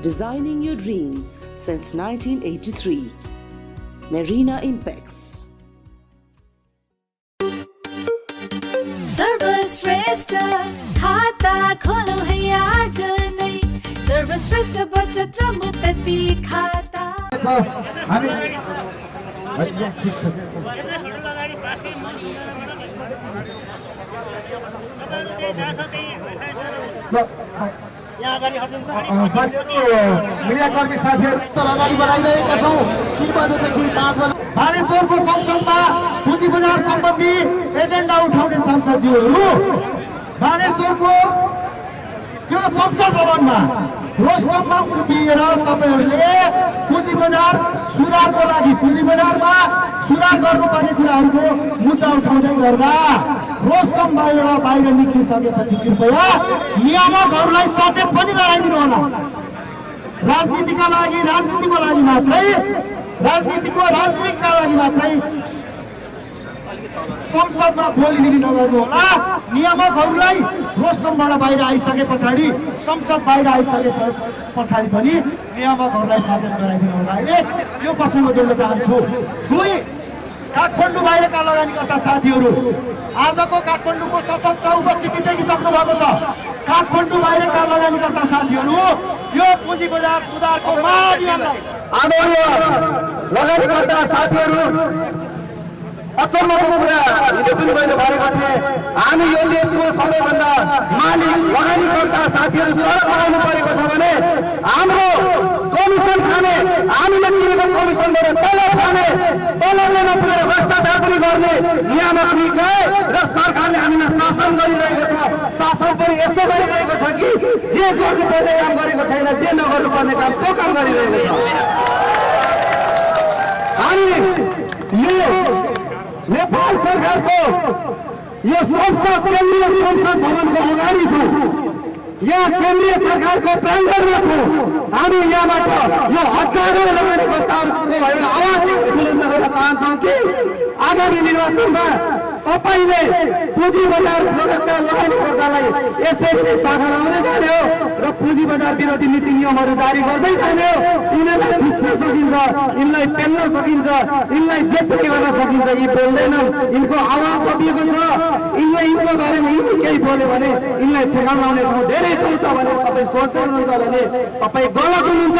designing your dreams since 1983. Marina Impex. सर्वश्रेष्ठ खाता खोलो है आज नै सर्वश्रेष्ठ बचत र मुक्ति खाता मिडियाकर्मी साथीहरू अगाडि बढाइरहेका छौँ 3 बजेदेखि 5 बजे बालेश्वरको संसदमा पुँजी बजार सम्बन्धी एजेन्डा उठाउने सांसदज्यूहरू बालेश्वरको त्यो संसद भवनमा रोस्टममा उभिएर तपाईहरूले पुँजी बजार सुधारको लागि पुँजी बजारमा सुधार गर्नुपर्ने कुराहरूको मुद्दा उठाउँदै गर्दा रोस्टमबाट बाहिर निक्लिसकेपछि कृपया नियामकहरूलाई सचेत पनि गराइदिनु होला। राजनीतिका लागि राजनीतिको लागि मात्रै राजनीतिकका लागि मात्रै संसदमा बोलिदिने नगर्नु होला। नियामकहरूलाई रोस्टमबाट बाहिर आइसके पछाडि संसद बाहिर आइसके पछाडि पनि नियामकहरूलाई सचेत गराइदिनु होला। यो प्रसङ्ग जोड्न चाहन्छु। 2 काठमाडौँ बाहिरका लगानीकर्ता साथीहरू आजको काठमाडौँको सशक्त उपस्थिति देखिसक्नु भएको छ। काठमाडौँ बाहिरका लगानीकर्ता साथीहरू यो पुँजी बजार सुधारको महाअभियानलाई आदरणीय लगानीकर्ता साथीहरू अचम्मको कुरा हिजो पनि मैले भनेको थिएँ। हामी यो देशको सबैभन्दा मालिक लगानीकर्ता साथीहरू सडक लगाउनु परेको छ भने हाम्रो कमिसन खाने हामीले तिरेको कमिसनबाट तलब खाने तलबले नपुगेर भ्रष्टाचार पनि गर्ने नियामक निकाय र सरकारले हामीलाई शासन गरिरहेको छ। शासन पनि यस्तो गरिरहेको छ कि जे गर्नुपर्ने काम गरेको छैन, जे नगर्नुपर्ने काम त्यो काम गरिरहेको छ। हामी यो नेपाल सरकारको यो संसद केन्द्रीय संसद भवनको अगाडि छौँ। यहाँ केन्द्रीय सरकारको प्राङ्गणमा छौँ। हामी यहाँबाट यो हजारौँ लगानीकर्ताहरूको एउटा आवाज बुलन्द गर्न चाहन्छौँ कि आगामी निर्वाचनमा तपाईले पुँजी बजार लगायतका लगानीकर्तालाई यसरी पाखा लाउँदै जाने हो र पुँजी बजार विरोधी नीति नियमहरू जारी गर्दै जाने हो। यिनीहरूलाई थिच्न सकिन्छ, यिनलाई पेल्न सकिन्छ, यिनलाई जे पनि गर्न सकिन्छ। यी बोल्दैनन्, यिनको आवाज दबिएको छ। यिनले यिनको बारेमा यिनी केही बोल्यो भने यिनलाई ठेगान लाउने ठाउँ धेरै ठाउँ छ भने तपाईँ सोच्दै हुनुहुन्छ भने तपाईँ गलत हुनुहुन्छ।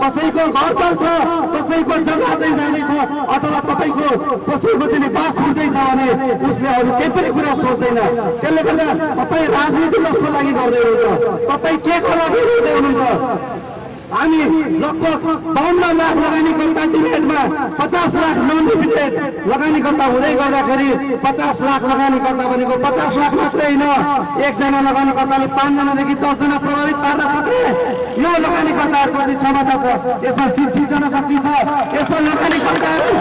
कसैको घर चल्छ, कसैको जग्गा चाहिँ जाँदैछ अथवा तपाईँको कसैको चाहिँ बास उठ्दैछ भने उसले अरू केही पनि कुरा सोच्दैन। त्यसले गर्दा तपाईँ राजनीति कसको लागि गर्दै हुनुहुन्छ, तपाईँ के को लागि गर्दै हुनुहुन्छ। हामी लगभग 52 लाख लगानीकर्ता डिमेटमा 50 लाख नन डिमेट लगानीकर्ता हुँदै गर्दाखेरि 50 लाख लगानीकर्ता भनेको 50 लाख मात्रै होइन। एकजना लगानीकर्ताले 5 जनादेखि 10 जना प्रभावित पार्न सक्ने यो लगानीकर्ताहरूको चाहिँ क्षमता छ। यसमा शिक्षित जनशक्ति छ। यसमा लगानीकर्ताहरू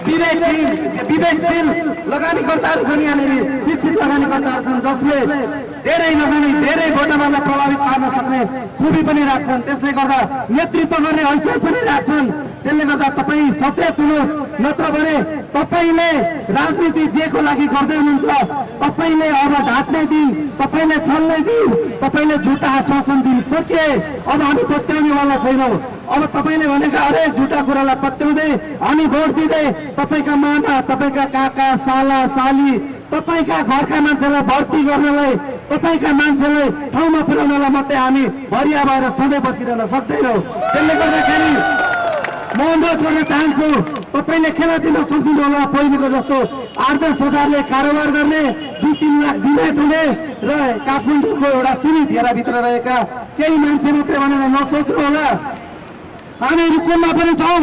विवेकशील लगानीकर्ताहरू छन्। यहाँनिर शिक्षित लगानीकर्ताहरू छन् जसले धेरै भोटरहरूलाई प्रभावित पार्न सक्ने खुबी पनि राख्छन्। त्यसले गर्दा नेतृत्व गर्ने हैसियत पनि राख्छन्। त्यसले गर्दा तपाईँ सचेत हुनुहोस्, नत्र भने तपाईँले राजनीति जेको लागि गर्दै हुनुहुन्छ, तपाईँले अब ढाट्ने दिन, तपाईँले छल्ने दिन, तपाईँले झुटा आश्वासन दिन सके। अब हामी पत्याउनेवाला छैनौँ। अब तपाईँले भनेका हरेक झुटा कुरालाई पत्याउँदै हामी भोट दिँदै तपाईँका मामा, तपाईँका काका, साला, साली, तपाईँका घरका मान्छेलाई भर्ती गर्नलाई, तपाईँका मान्छेलाई ठाउँमा पुर्याउनलाई मात्रै हामी भरिया भएर सधैँ बसिरहन सक्दैनौँ। त्यसले गर्दाखेरि म अनुरोध गर्न चाहन्छु, तपाईँले खेलाची नसम्झिनु होला। पहिलेको जस्तो 8-10 हजारले कारोबार गर्ने, 2-3 लाख डिमेट हुने र काठमाडौँको एउटा सीमित घेराभित्र रहेका केही मान्छे मात्रै भनेर नसोच्नु होला। हामी रुकुममा पनि छौँ,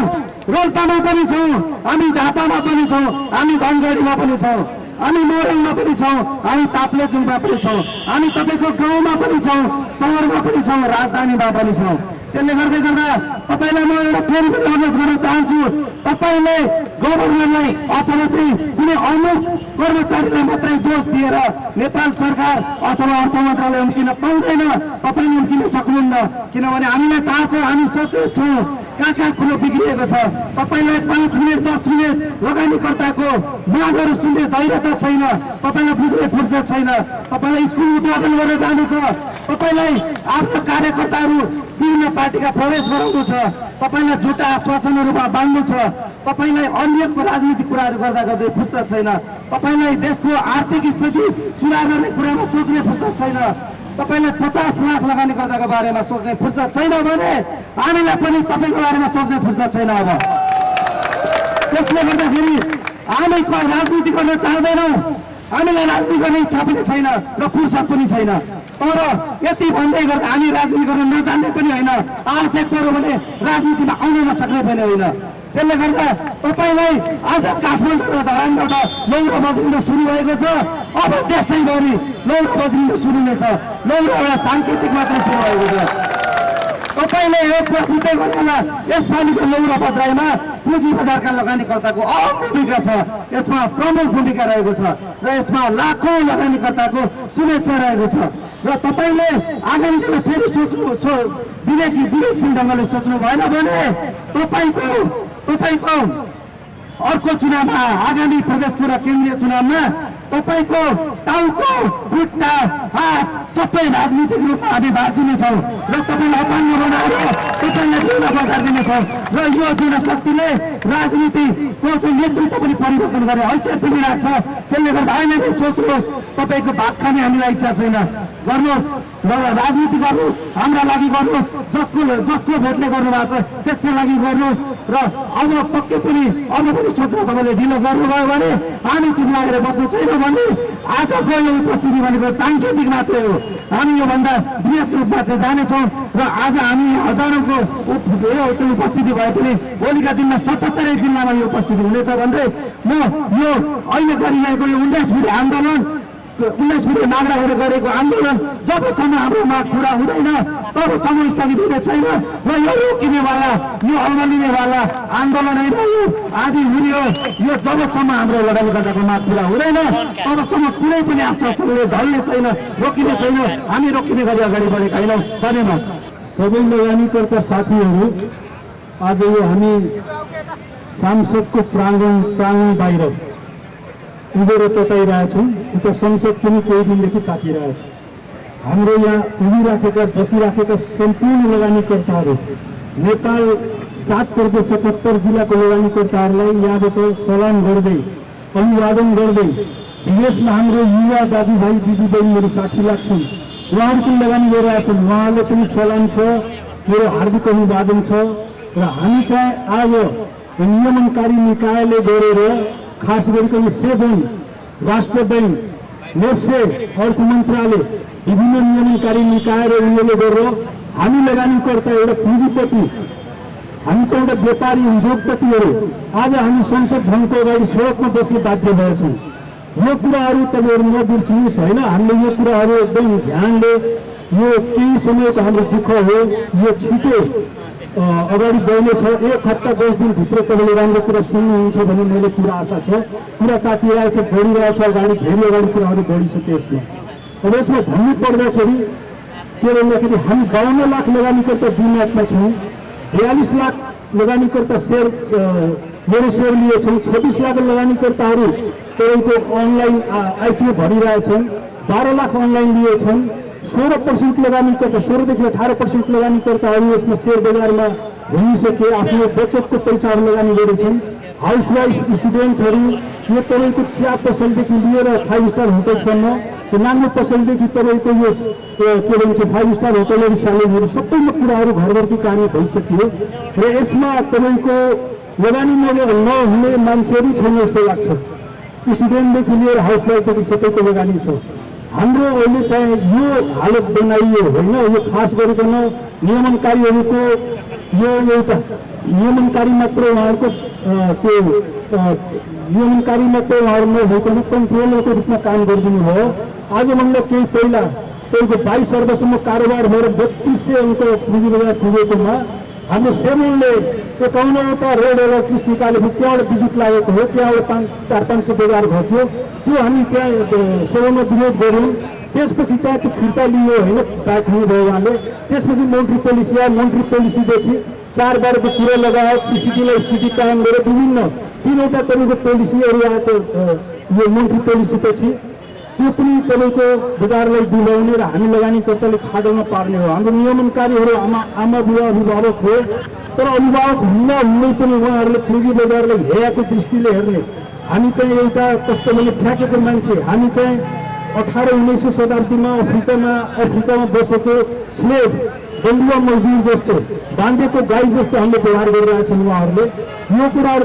रोल्पामा पनि छौँ, हामी झापामा पनि छौँ, हामी धनगढीमा पनि छौँ, हामी मोरङमा पनि छौँ, हामी ताप्लेजुङमा पनि छौँ, हामी तपाईँको गाउँमा पनि छौँ, सहरमा पनि छौँ, राजधानीमा पनि छौँ। त्यसले गर्दा तपाईँलाई म एउटा फेरि अनुरोध गर्न चाहन्छु, तपाईँले गभर्नरलाई अथवा चाहिँ कुनै अमुक कर्मचारीलाई मात्रै दोष दिएर नेपाल सरकार अथवा अर्थ मन्त्रालय उम्किन पाउँदैन। तपाईँले उम्किन सक्नुहुन्न, किनभने हामीलाई थाहा छ, हामी सचेत छौँ कहाँ कुरो बिग्रिएको छ। तपाईँलाई 5 मिनट 10 मिनट लगानीकर्ताको मागहरू सुन्ने धैर्यता छैन, तपाईँलाई बुझ्ने फुर्सद छैन। तपाईँलाई स्कुल उद्घाटन गरेर जानु छ, तपाईँलाई आफ्नो कार्यकर्ताहरू विभिन्न पार्टीका प्रवेश गराउनु छ, तपाईँलाई झुटा आश्वासनहरूमा बाँध्नु छ, तपाईँलाई अन्यको राजनीतिक कुराहरू गर्दा गर्दै फुर्सद छैन, तपाईँलाई देशको आर्थिक स्थिति सुधार गर्ने कुरामा सोच्ने फुर्सद छैन, तपाईँलाई 50 लाख लगानीकर्ताको बारेमा सोच्ने फुर्सद छैन भने हामीलाई पनि तपाईँको बारेमा सोच्ने फुर्सद छैन। अब त्यसले गर्दाखेरि हामी राजनीति गर्न चाहँदैनौँ, हामीलाई राजनीति गर्ने इच्छा पनि छैन र फुर्सद पनि छैन। तर यति भन्दै गर्दा हामी राजनीति गर्न नजान्ने पनि होइन, आवश्यक पर्यो भने राजनीतिमा आउन नसक्ने पनि होइन। त्यसले गर्दा तपाईँलाई आज काठमाडौँ र धरानबाट लौरो बज्रिन सुरु भएको छ, अब देशैभरि लौरो बज्रिन सुरु हुनेछ। लौरो एउटा साङ्केतिक मात्र सुरु भएको छ। तपाईँले यो कुरा बुझ्दै गर्नुहोला, यसपालिको लौरो बज्राइमा पुँजी बजारका लगानीकर्ताको अहम भूमिका छ, यसमा प्रमुख भूमिका रहेको छ र यसमा लाखौँ लगानीकर्ताको शुभेच्छा रहेको छ। र तपाईँले आगामी दिन फेरि विवेकशील ढङ्गले सोच्नु भएन भने तपाईँको अर्को चुनावमा, आगामी प्रदेशको र केन्द्रीय चुनावमा तपाईँको टाउको खुट्टा हात सबै राजनीतिक रूपमा हामी बाँधिदिनेछौँ र तपाईँलाई अपाङ्ग बनाएर तपाईँलाई जिउन बजार दिनेछौँ र यो जनशक्तिले राजनीतिको चाहिँ नेतृत्व पनि परिवर्तन गर्ने हैसियत पनि राख्छ। त्यसले गर्दा अहिले नै सोच्नुहोस्, तपाईँको भाग खाने हामीलाई इच्छा छैन, गर्नुहोस् र राजनीति गर्नुहोस्, हाम्रा लागि गर्नुहोस्, जसको भोटले गर्नुभएको छ त्यसका लागि गर्नुहोस्। र अब पक्कै पनि सोच्न तपाईँले ढिलो गर्नुभयो भने हामी चुप लागेर बस्नु छैन भने आजको यो उपस्थिति भनेको साङ्केतिक मात्रै हो। हामी योभन्दा बृहत रूपमा चाहिँ जानेछौँ र आज हामी हजारौँको उपस्थिति भए पनि भोलिका दिनमा 77 जिल्लामा यो उपस्थिति हुनेछ भन्दै म यो अहिले गरिरहेको यो 19 बुढी आन्दोलन, 19 बुढी माग राखेर गरेको आन्दोलन जबसम्म हाम्रो माग पुरा हुँदैन तबसम्म स्थगित हुने छैन र यो रोकिनेवाला, यो अल्मलिनेवाला आन्दोलन होइन, यो आदि हुने हो। यो जबसम्म हाम्रो लगानीकर्ताको माग पुरा हुँदैन तबसम्म कुनै पनि आश्वासनले ढल्ने छैन, रोकिने छैन। हामी रोकिने गरी अगाडि बढेका होइनौँ। धन्यवाद। सबै लगानीकर्ता साथीहरू, आज यो हामी सांसदको प्राङ्गण बाहिर उभिएर तताइरहेछौँ। उता संसद पनि केही दिनदेखि ताकिरहेछ। हाम्रो यहाँ उभिराखेका बसिराखेका सम्पूर्ण लगानीकर्ताहरू, नेपाल 7 प्रदेश 77 जिल्लाको लगानीकर्ताहरूलाई यहाँबाट सलाम गर्दै, अभिवादन गर्दै, विदेशमा हाम्रो युवा दाजुभाइ दिदीबहिनीहरू 60 लाख छन्, उहाँहरू पनि लगानी गरिरहेछन्, उहाँहरूले पनि सलाम छ, मेरो हार्दिक अभिवादन छ। र हामी चाहिँ आज नियमनकारी निकायले गरेर, खास गरिकन सेबन, राष्ट्र बैंक, नेप्से, अर्थ मन्त्रालय, विभिन्न नियमनकारी निकाय र उनीहरूले गरेर हामी लगानीकर्ता एउटा पुँजीपति, हामी चाहिँ एउटा व्यापारी उद्योगपतिहरू आज हामी संसद भवनको अगाडि सडकमा बस्न बाध्य भएछौँ। यो कुराहरू तपाईँहरू नबिर्सिनुहोस् होइन। हामीले यो कुराहरू एकदम ध्यानले, यो केही समयको हाम्रो दुःख हो, यो छिटो अगाडि बढ्नेछ। 1 हप्ता 10 दिनभित्र तपाईँले राम्रो कुरा सुन्नुहुन्छ भन्ने मैले पुरा आशा छ। कुरा तातिरहेछ, बढिरहेछ, अगाडि धेरै अगाडि कुराहरू बढिसक्यो यसमा। अब यसमा भन्नु पर्दाखेरि के भन्दाखेरि हामी 52 लाख लगानीकर्ता दिमागमा छौँ, 42 लाख लगानीकर्ता मेरो सेयर लिएछौँ, 26 लाख लगानीकर्ताहरू तपाईँको अनलाइन आइपिओ भरिरहेछन्, 12 लाख अनलाइन लिएछन्, 16% लगानीकर्ता, 16 देखि 18% लगानीकर्ताहरू यसमा सेयर बजारमा घुमिसके, आफ्नो बचतको पैसाहरू लगानी गरेछन्। हाउसवाइफ, स्टुडेन्टहरू, यो तपाईँको चिया पसलदेखि लिएर 5 स्टार होटलसम्म, त्यो नाङ्गो पसलदेखि तपाईँको यो के भन्छ 5 स्टार होटलहरू, सालेहरू सबैमा कुराहरू घरघरकी कार्य भइसकियो र यसमा तपाईँको लगानी नहुने मान्छेहरू छैन जस्तो लाग्छ। स्टुडेन्टदेखि लिएर हाउसवाइफदेखि सबैको लगानी छ। हाम्रो अहिले चाहिँ यो हालत बनाइयो होइन, यो खास गरिकन नियमनकारीहरूको यो एउटा नियमनकारी मात्र उहाँहरूको नियमनकारी मात्र उहाँहरू नभइकन कन्ट्रोलरको रूपमा काम गरिदिनु भयो। आजभन्दा केही पहिला तपाईँको 22 अर्बसम्म कारोबार भएर 3200 अङ्क पुँजी बजार पुगेकोमा हाम्रो सेबनले 51वटा रोडहरू किस्त निकालेको, त्यहाँबाट विद्युत लागेको हो, त्यहाँबाट 400-500 बजार घट्यो। त्यो हामी त्यहाँ सेबनमा विरोध गऱ्यौँ। त्यसपछि चाहिँ त्यो फिर्ता लियो होइन, ब्याक हुनुभयो उहाँले। त्यसपछि मन्ट्री पोलिसी आयो, मन्ट्री पोलिसीदेखि 4 बारको कुरा लगायत सिसिटीलाई सिटी कायम गरेर विभिन्न 3वटा तपाईँको पोलिसीहरू आएको यो मन्ट्री पोलिसीपछि त्यो पनि तपाईँको बजारलाई डुलाउने र हामी लगानीकर्ताले खाडलमा पार्ने हो। हाम्रो नियमनकारीहरू आमा बुवा अभिभावक हो, तर अभिभावक हुँदा हुँदै पनि उहाँहरूले पुँजी बजारलाई हेयाको दृष्टिले हेर्ने। हामी चाहिँ एउटा कस्तो भने फ्याँकेको मान्छे, हामी चाहिँ 18-19 शताब्दीमा अफ्रिकामा बसेको स्लेभ बन्धुवा मजदुर जस्तो बाँधेको गाई जस्तो हामीले व्यवहार गरिरहेछन् उहाँहरूले। यो कुराहरू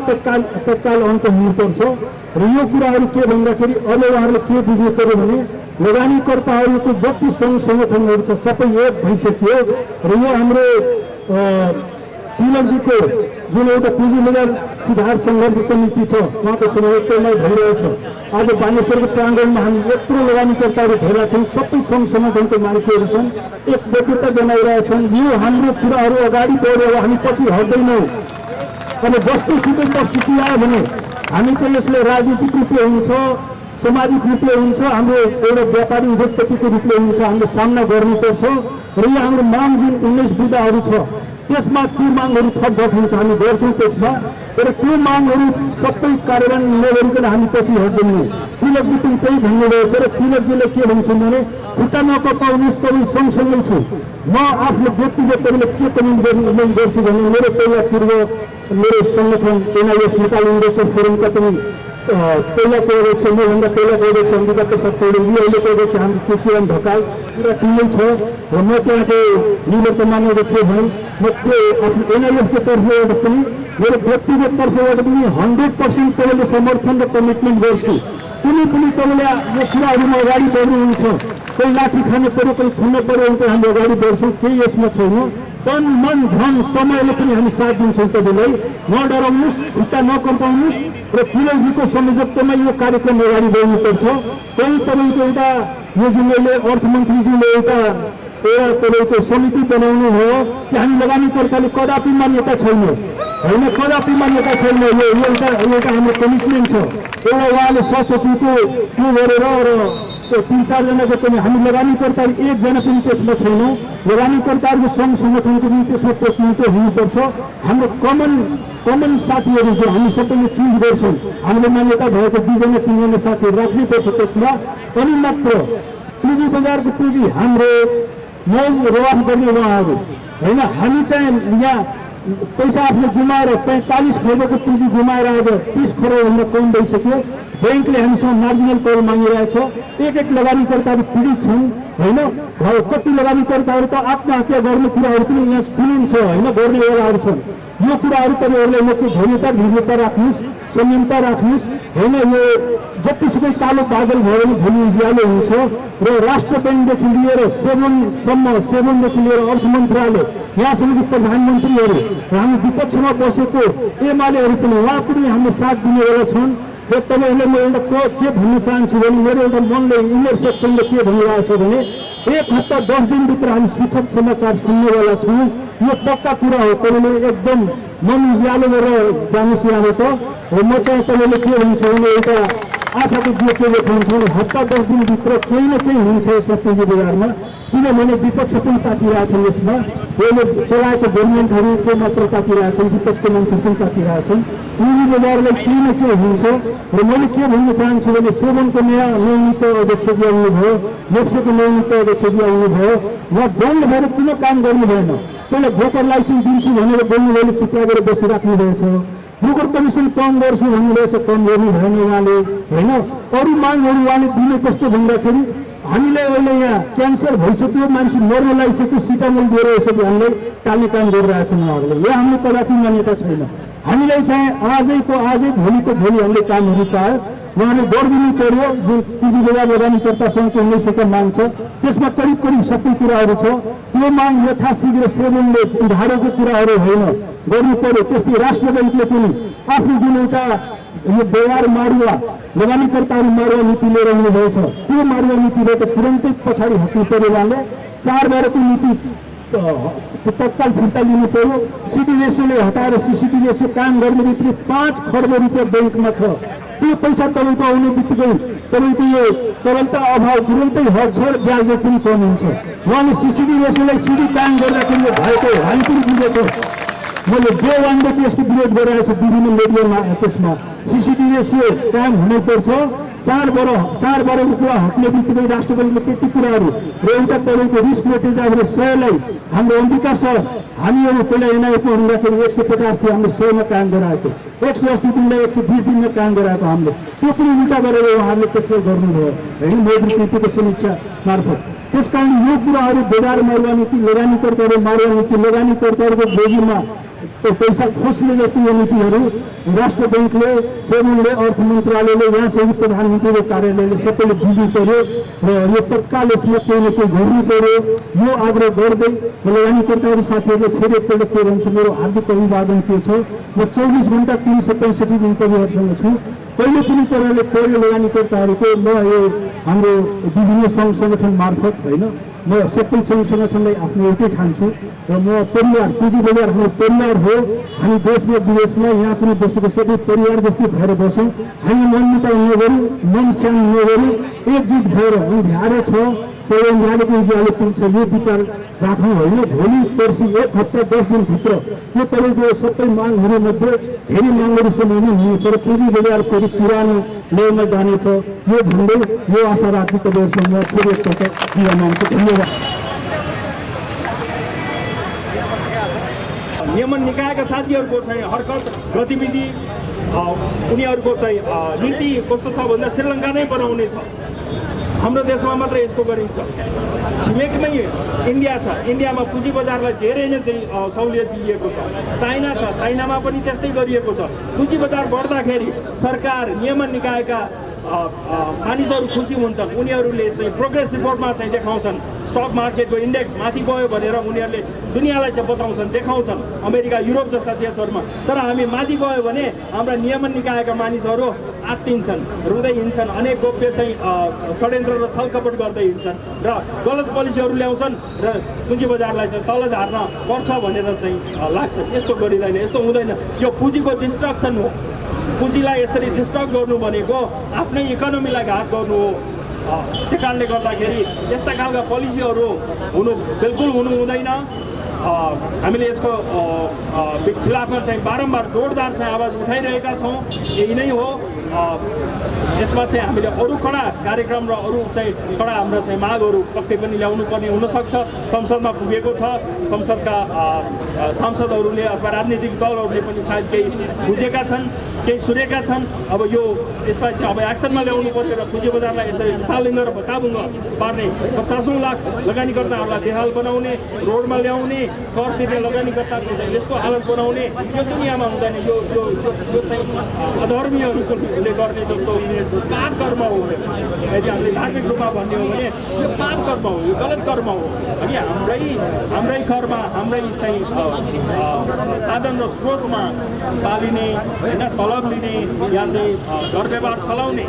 तत्काल अन्त हुनुपर्छ र यो कुराहरू के भन्दाखेरि अब उहाँहरूले के बुझ्नु पर्यो भने लगानीकर्ताहरूको जति सङ्घ सङ्गठनहरू छ सबै एक भइसक्यो र यो हाम्रो तिलकजीको जुन एउटा पुँजी बजार सुधार सङ्घर्ष समिति छ उहाँको सहयोगमा भइरहेछ। आज बानेश्वरको प्राङ्गणमा हामी यत्रो लगानीकर्ताहरू भेला छौँ, सबै सङ्घ सङ्गठनको मान्छेहरू छन्, एकबद्धता जनाइरहेछन्। यो हाम्रो कुराहरू अगाडि बढ्यो, हामी पछि हट्दैनौँ। अब जस्तो सुकै परिस्थिति आयो भने हामी चाहिँ यसले राजनीतिक रूपले हुन्छ, सामाजिक रूपले हुन्छ, हाम्रो एउटा व्यापारी उद्योगपतिको रूपले हुन्छ, हामीले सामना गर्नुपर्छ र यो हाम्रो माग जुन 19 बुँदाहरू छ त्यसमा त्यो मागहरू थपघट हुन्छ, हामी गर्छौँ त्यसमा। तर त्यो मागहरू सबै कार्यान्वयन नगरिकन हामी पछि हट्दैनौँ। तिलकजी पनि त्यही भन्नुभएको छ र तिलकजीले के भन्छन् भने खुट्टा नकपाउनुहोस्, तपाईँ सँगसँगै छु। म आफ्नो व्यक्तिगत तपाईँले के कमेन्ट गर्छु भने मेरो पहिला पूर्व मेरो सङ्गठन एनआइएफ नेपाल इन्भेस्टर फोरमका पनि पहिला गएको छ, मभन्दा पहिला गएको छ अम्बिका प्रसाद पौडेल, अहिले गएको छ हाम्रो तुलसीराम ढकाल, पुरा टिमै छ र म त्यहाँको निवर्तमान अध्यक्ष भएँ। म त्यो आफ्नो एनआइएफको तर्फबाट पनि मेरो व्यक्तिगत तर्फबाट पनि 100% तपाईँले समर्थन र कमिटमेन्ट गर्छु। कुनै पनि तपाईँले यो कुराहरूमा अगाडि बढ्नुहुन्छ, कोही लाठी खानु पऱ्यो, कोही खुल्नु पऱ्यो भने हामी अगाडि बढ्छौँ, केही यसमा छैन। तन मन धन समयले पनि हामी साथ दिन्छौँ। तपाईँलाई नडराउनुहोस्, खुट्टा नकम्पाउनुहोस् र तिलकजीको संयोजकतामा यो कार्यक्रम अगाडि बढ्नुपर्छ। त्यही तपाईँको एउटा यो जुन अहिले अर्थमन्त्रीज्यूले एउटा तपाईँको समिति बनाउनु हो कि हामी लगानीकर्ताले कदापि मान्यता छैन, होइन कदापि मान्यता छैन, यो एउटा हाम्रो कमिटमेन्ट छ। एउटा उहाँले सचिवको त्यो गरेर र 3-4 जनाको पनि हामी लगानीकर्ताहरू एकजना पनि त्यसमा छैनौँ। लगानीकर्ताहरूको सङ्घ सङ्गठनको पनि त्यसमा प्रतिनिधित्व हुनुपर्छ। हाम्रो कमन साथीहरू जो हामी सबैले चुज गर्छौँ, हामीले मान्यता भएको 2-3 साथीहरू राख्नुपर्छ त्यसमा। अनि मात्र पुँजी बजारको पुँजी हाम्रो मौज रवाफ गर्ने उहाँहरू होइन। हामी चाहिँ यहाँ पैसा आफ्नो गुमाएर 45 खर्बको पुँजी गुमाएर आज 30 खर्बभन्दा कम भइसक्यो। ब्याङ्कले हामीसँग मार्जिनल कल मागिरहेछ। एक लगानीकर्ताहरू पीडित छन् होइन। कति लगानीकर्ताहरू त आत्महत्या गर्ने कुराहरू पनि यहाँ सुनिन्छ होइन, गर्नेवालाहरू छन्। यो कुराहरू तपाईँहरूले धैर्यता राख्नुहोस्, संयमता राख्नुहोस् होइन। यो जतिसुकै कालो बादल भयो भने भोलि उज्यालो हुन्छ र राष्ट्र ब्याङ्कदेखि लिएर सेभनदेखि लिएर अर्थ मन्त्रालय यहाँसम्म कि प्रधानमन्त्रीहरू र हामी विपक्षमा बसेको एमालेहरू पनि उहाँ पनि हाम्रो साथ दिनेवाला छन्। र तपाईँहरूले म एउटा के भन्न चाहन्छु भने मेरो एउटा मनले इनर सेक्सनले के भनिरहेको छ भने 1 हप्ता 10 दिनभित्र हामी सुखद समाचार सुन्नेवाला छौँ। यो पक्का कुरा हो। तपाईँले एकदम मन उज्यालो गरेर जानुहोस् यहाँबाट। र म चाहिँ तपाईँले के भन्छ भने एउटा आशाको दियो के देखाउँछ भने हप्ता 10 दिनभित्र केही न केही हुन्छ यसमा पुँजी बजारमा, किनभने विपक्ष पनि तातिरहेछन् यसमा। यसले चलाएको गभर्मेन्टहरू त्यो मात्र तातिरहेछन्, विपक्षको मान्छेहरू पनि तातिरहेछन्। पुँजी बजारलाई केही न केही हुन्छ। र मैले के भन्न चाहन्छु भने सेभनको नयाँ नवनियुक्त अध्यक्षजी आउनुभयो, नेप्सेको नवनियुक्त अध्यक्षजी आउनुभयो, उहाँ बोल्नु भएर किन काम गर्नु भएन? पहिला ब्रोकर लाइसेन्स दिन्छु भनेर बोल्नुभयो, चुप लागेर बसिराख्नु रहेछ। ब्रोकर कमिसन कम गर्छु भन्नुभएछ, कम गर्नु भएन उहाँले होइन। अरू मागहरू उहाँले दिने कस्तो भन्दाखेरि हामीलाई अहिले यहाँ क्यान्सर भइसक्यो, मान्छे मर्न लागिसक्यो, सिटामोल दिएर यसरी हामीलाई टाल्ने काम गरिरहेछन् उहाँहरूले। यो हाम्रो कदापि मान्यता छैन। हामीलाई चाहिँ आजै भोलिको भोलि हामीले कामहरू चाह्यो। उहाँले गरिदिनु पर्यो। जुन पुँजी बजार लगानीकर्ता सङ्घको 1900 माग छ त्यसमा करिब सबै कुराहरू छ। त्यो माग यथाशीघ्र सेभनले उधारोको कुराहरू होइन गर्नु पर्यो। त्यस्तै राष्ट्र ब्याङ्कले पनि आफ्नो जुन एउटा यो बजार मारुवा लगानीकर्ताहरू मारुवा नीति लिएर आउनुभएको छ, त्यो मारुवा नीतिबाट तुरन्तै पछाडि हट्नु पर्यो। उहाँले 4/12को नीति तत्काल फिर्ता लिनु पर्यो। सिडी रेसियोले हटाएर सिसिडी रेसियो काम गर्ने बित्तिकै 5 खर्ब रुपियाँ ब्याङ्कमा छ। त्यो पैसा तपाईँको आउने बित्तिकै तपाईँको यो तरलता अभाव तुरन्तै हट्छ र ब्याज रेट पनि कम हुन्छ। उहाँले सिसिडी रेसियोलाई सिडी काम गर्दाखेरि भएको हामी पनि बुझेको। मैले डे 1देखि यसको विरोध गरिरहेको छु विभिन्न मिडियामा। त्यसमा सिसिडी रेसियो काम हुनुपर्छ। चार वर्गको कुरा हट्ने बित्तिकै राष्ट्रपतिले त्यति कुराहरू र एउटा तपाईँको रिस्क मेटेजाहरू 100लाई हाम्रो अम्बिका सर हामीहरू पहिला एनआइएको हुँदाखेरि 150 थियो, हाम्रो 100मा कायम गराएको, 180 दिनलाई 120 दिनमा कायम गराएको हामीले त्यो पनि उल्टा गरेर उहाँहरूले त्यसलाई गर्नुभयो होइन मौद्रिक नीतिको समीक्षा मार्फत। त्यसकारण यो कुराहरू बजार मारुवा नीति, लगानीकर्ताहरू मारुवा नीति, लगानीकर्ताहरूको बोझीमा पैसा खोज्ने जस्तो यो नीतिहरू राष्ट्र बैङ्कले, सेबुले, अर्थ मन्त्रालयले, यहाँ संयुक्त प्रधानमन्त्रीको कार्यालयले सबैले बुझ्नु पर्यो र यो तत्काल यसमा केही न केही गर्नु पर्यो। यो आग्रह गर्दै लगानीकर्ताहरू साथीहरूले फेरि एकपल्ट के भन्छ, मेरो हार्दिक अभिवादन के छ, म 24 घण्टा 365 दिन तपाईँहरूसँग छु। कहिले पनि तरहले पर्यो लगानीकर्ताहरूको म यो हाम्रो विभिन्न सङ्घ सङ्गठन मार्फत होइन म सबै सङ्घ सङ्गठनलाई आफ्नो एउटै ठान्छु र म परिवार, पुँजी बजार हाम्रो परिवार हो। हामी देशमा विदेशमा यहाँ पनि बसेको सबै परिवार जस्तै भएर बसौँ। हामी मनमुटाउ नगरौँ, मन सानो नगरौँ, एकजुट भएर अँध्यारो छ त्यो अँध्यारोको उज्यालो पुग्छ यो विचार राख्नु होइन। भोलि पर्सि 1 हप्ता 10 दिनभित्र यो तपाईँको सबै मागहरूमध्ये धेरै मागहरू समाउनु हुनेछ र पुँजी बजार फेरि पुरानो लेभलमा जानेछ। यो भन्दै यो आशा राख्छु तपाईँहरूसँग फेरि एकपल्ट बिदा माग्छु। धन्यवाद। नियमन निकायका साथीहरूको चाहिँ हरकत गतिविधि उनीहरूको चाहिँ नीति कस्तो छ भन्दा श्रीलङ्का नै बनाउने छ। हाम्रो देशमा मात्र यसको गरिन्छ। छिमेकमै इन्डिया छ, इन्डियामा पुँजी बजारलाई धेरै नै चाहिँ सहुलियत दिइएको छ। चाइना छ, चाइनामा पनि त्यस्तै गरिएको छ। पुँजी बजार बढ्दाखेरि सरकार, नियमन निकायका मानिसहरू खुसी हुन्छन्। उनीहरूले चाहिँ प्रोग्रेस रिपोर्टमा चाहिँ देखाउँछन् स्टक मार्केटको इन्डेक्स माथि गयो भनेर उनीहरूले दुनियाँलाई चाहिँ बताउँछन्, देखाउँछन् अमेरिका, युरोप जस्ता देशहरूमा। तर हामी माथि गयो भने हाम्रा नियमन निकायका मानिसहरू आत्तिन्छन्, रुँदै हिँड्छन्, अनेक गोप्य चाहिँ षड्यन्त्र र छलकपट गर्दै हिँड्छन् र गलत पोलिसीहरू ल्याउँछन् र पुँजी बजारलाई चाहिँ तल झार्न पर्छ भनेर चाहिँ लाग्छ। यस्तो गरिँदैन, यस्तो हुँदैन। यो पुँजीको डिस्ट्रक्सन हो। पुँजीलाई यसरी डिस्ट्रक्ट गर्नु भनेको आफ्नै इकोनोमीलाई घात गर्नु हो। त्यो कारणले गर्दाखेरि यस्ता खालका पोलिसीहरू बिल्कुल हुनु हुँदैन। हामीले यसको खिलाफमा चाहिँ बारम्बार जोरदार चाहिँ आवाज उठाइरहेका छौँ। यही नै हो। यसमा चाहिँ हामीले अरू कडा कार्यक्रम र अरू चाहिँ कडा हाम्रा चाहिँ मागहरू पक्कै पनि ल्याउनु पर्ने हुनसक्छ। संसदमा पुगेको छ। संसदका सांसदहरूले अथवा राजनीतिक दलहरूले पनि सायद केही बुझेका छन्, केही सुनेका छन्। अब यो यसलाई चाहिँ अब एक्सनमा ल्याउनु पर्यो र पुँजी बजारलाई यसरी तालिङ्ग र भत्ताभुङ्ग पार्ने, 50औं लाख लगानीकर्ताहरूलाई बेहाल बनाउने, रोडमा ल्याउने, कर तिर्ने लगानीकर्ताको चाहिँ यस्तो हालत बनाउने यो दुनियाँमा हुँदैन। यो यो यो चाहिँ अधर्मीहरूले गर्ने जस्तो पाप कर्म हो। यदि हामीले धार्मिक रूपमा भन्ने हो भने यो पाप कर्म हो, यो गलत कर्म हो। अनि हाम्रै कर्म, हाम्रै चाहिँ साधन र स्रोतमा पालिने होइन, तलब लिने या चाहिँ घर व्यवहार चलाउने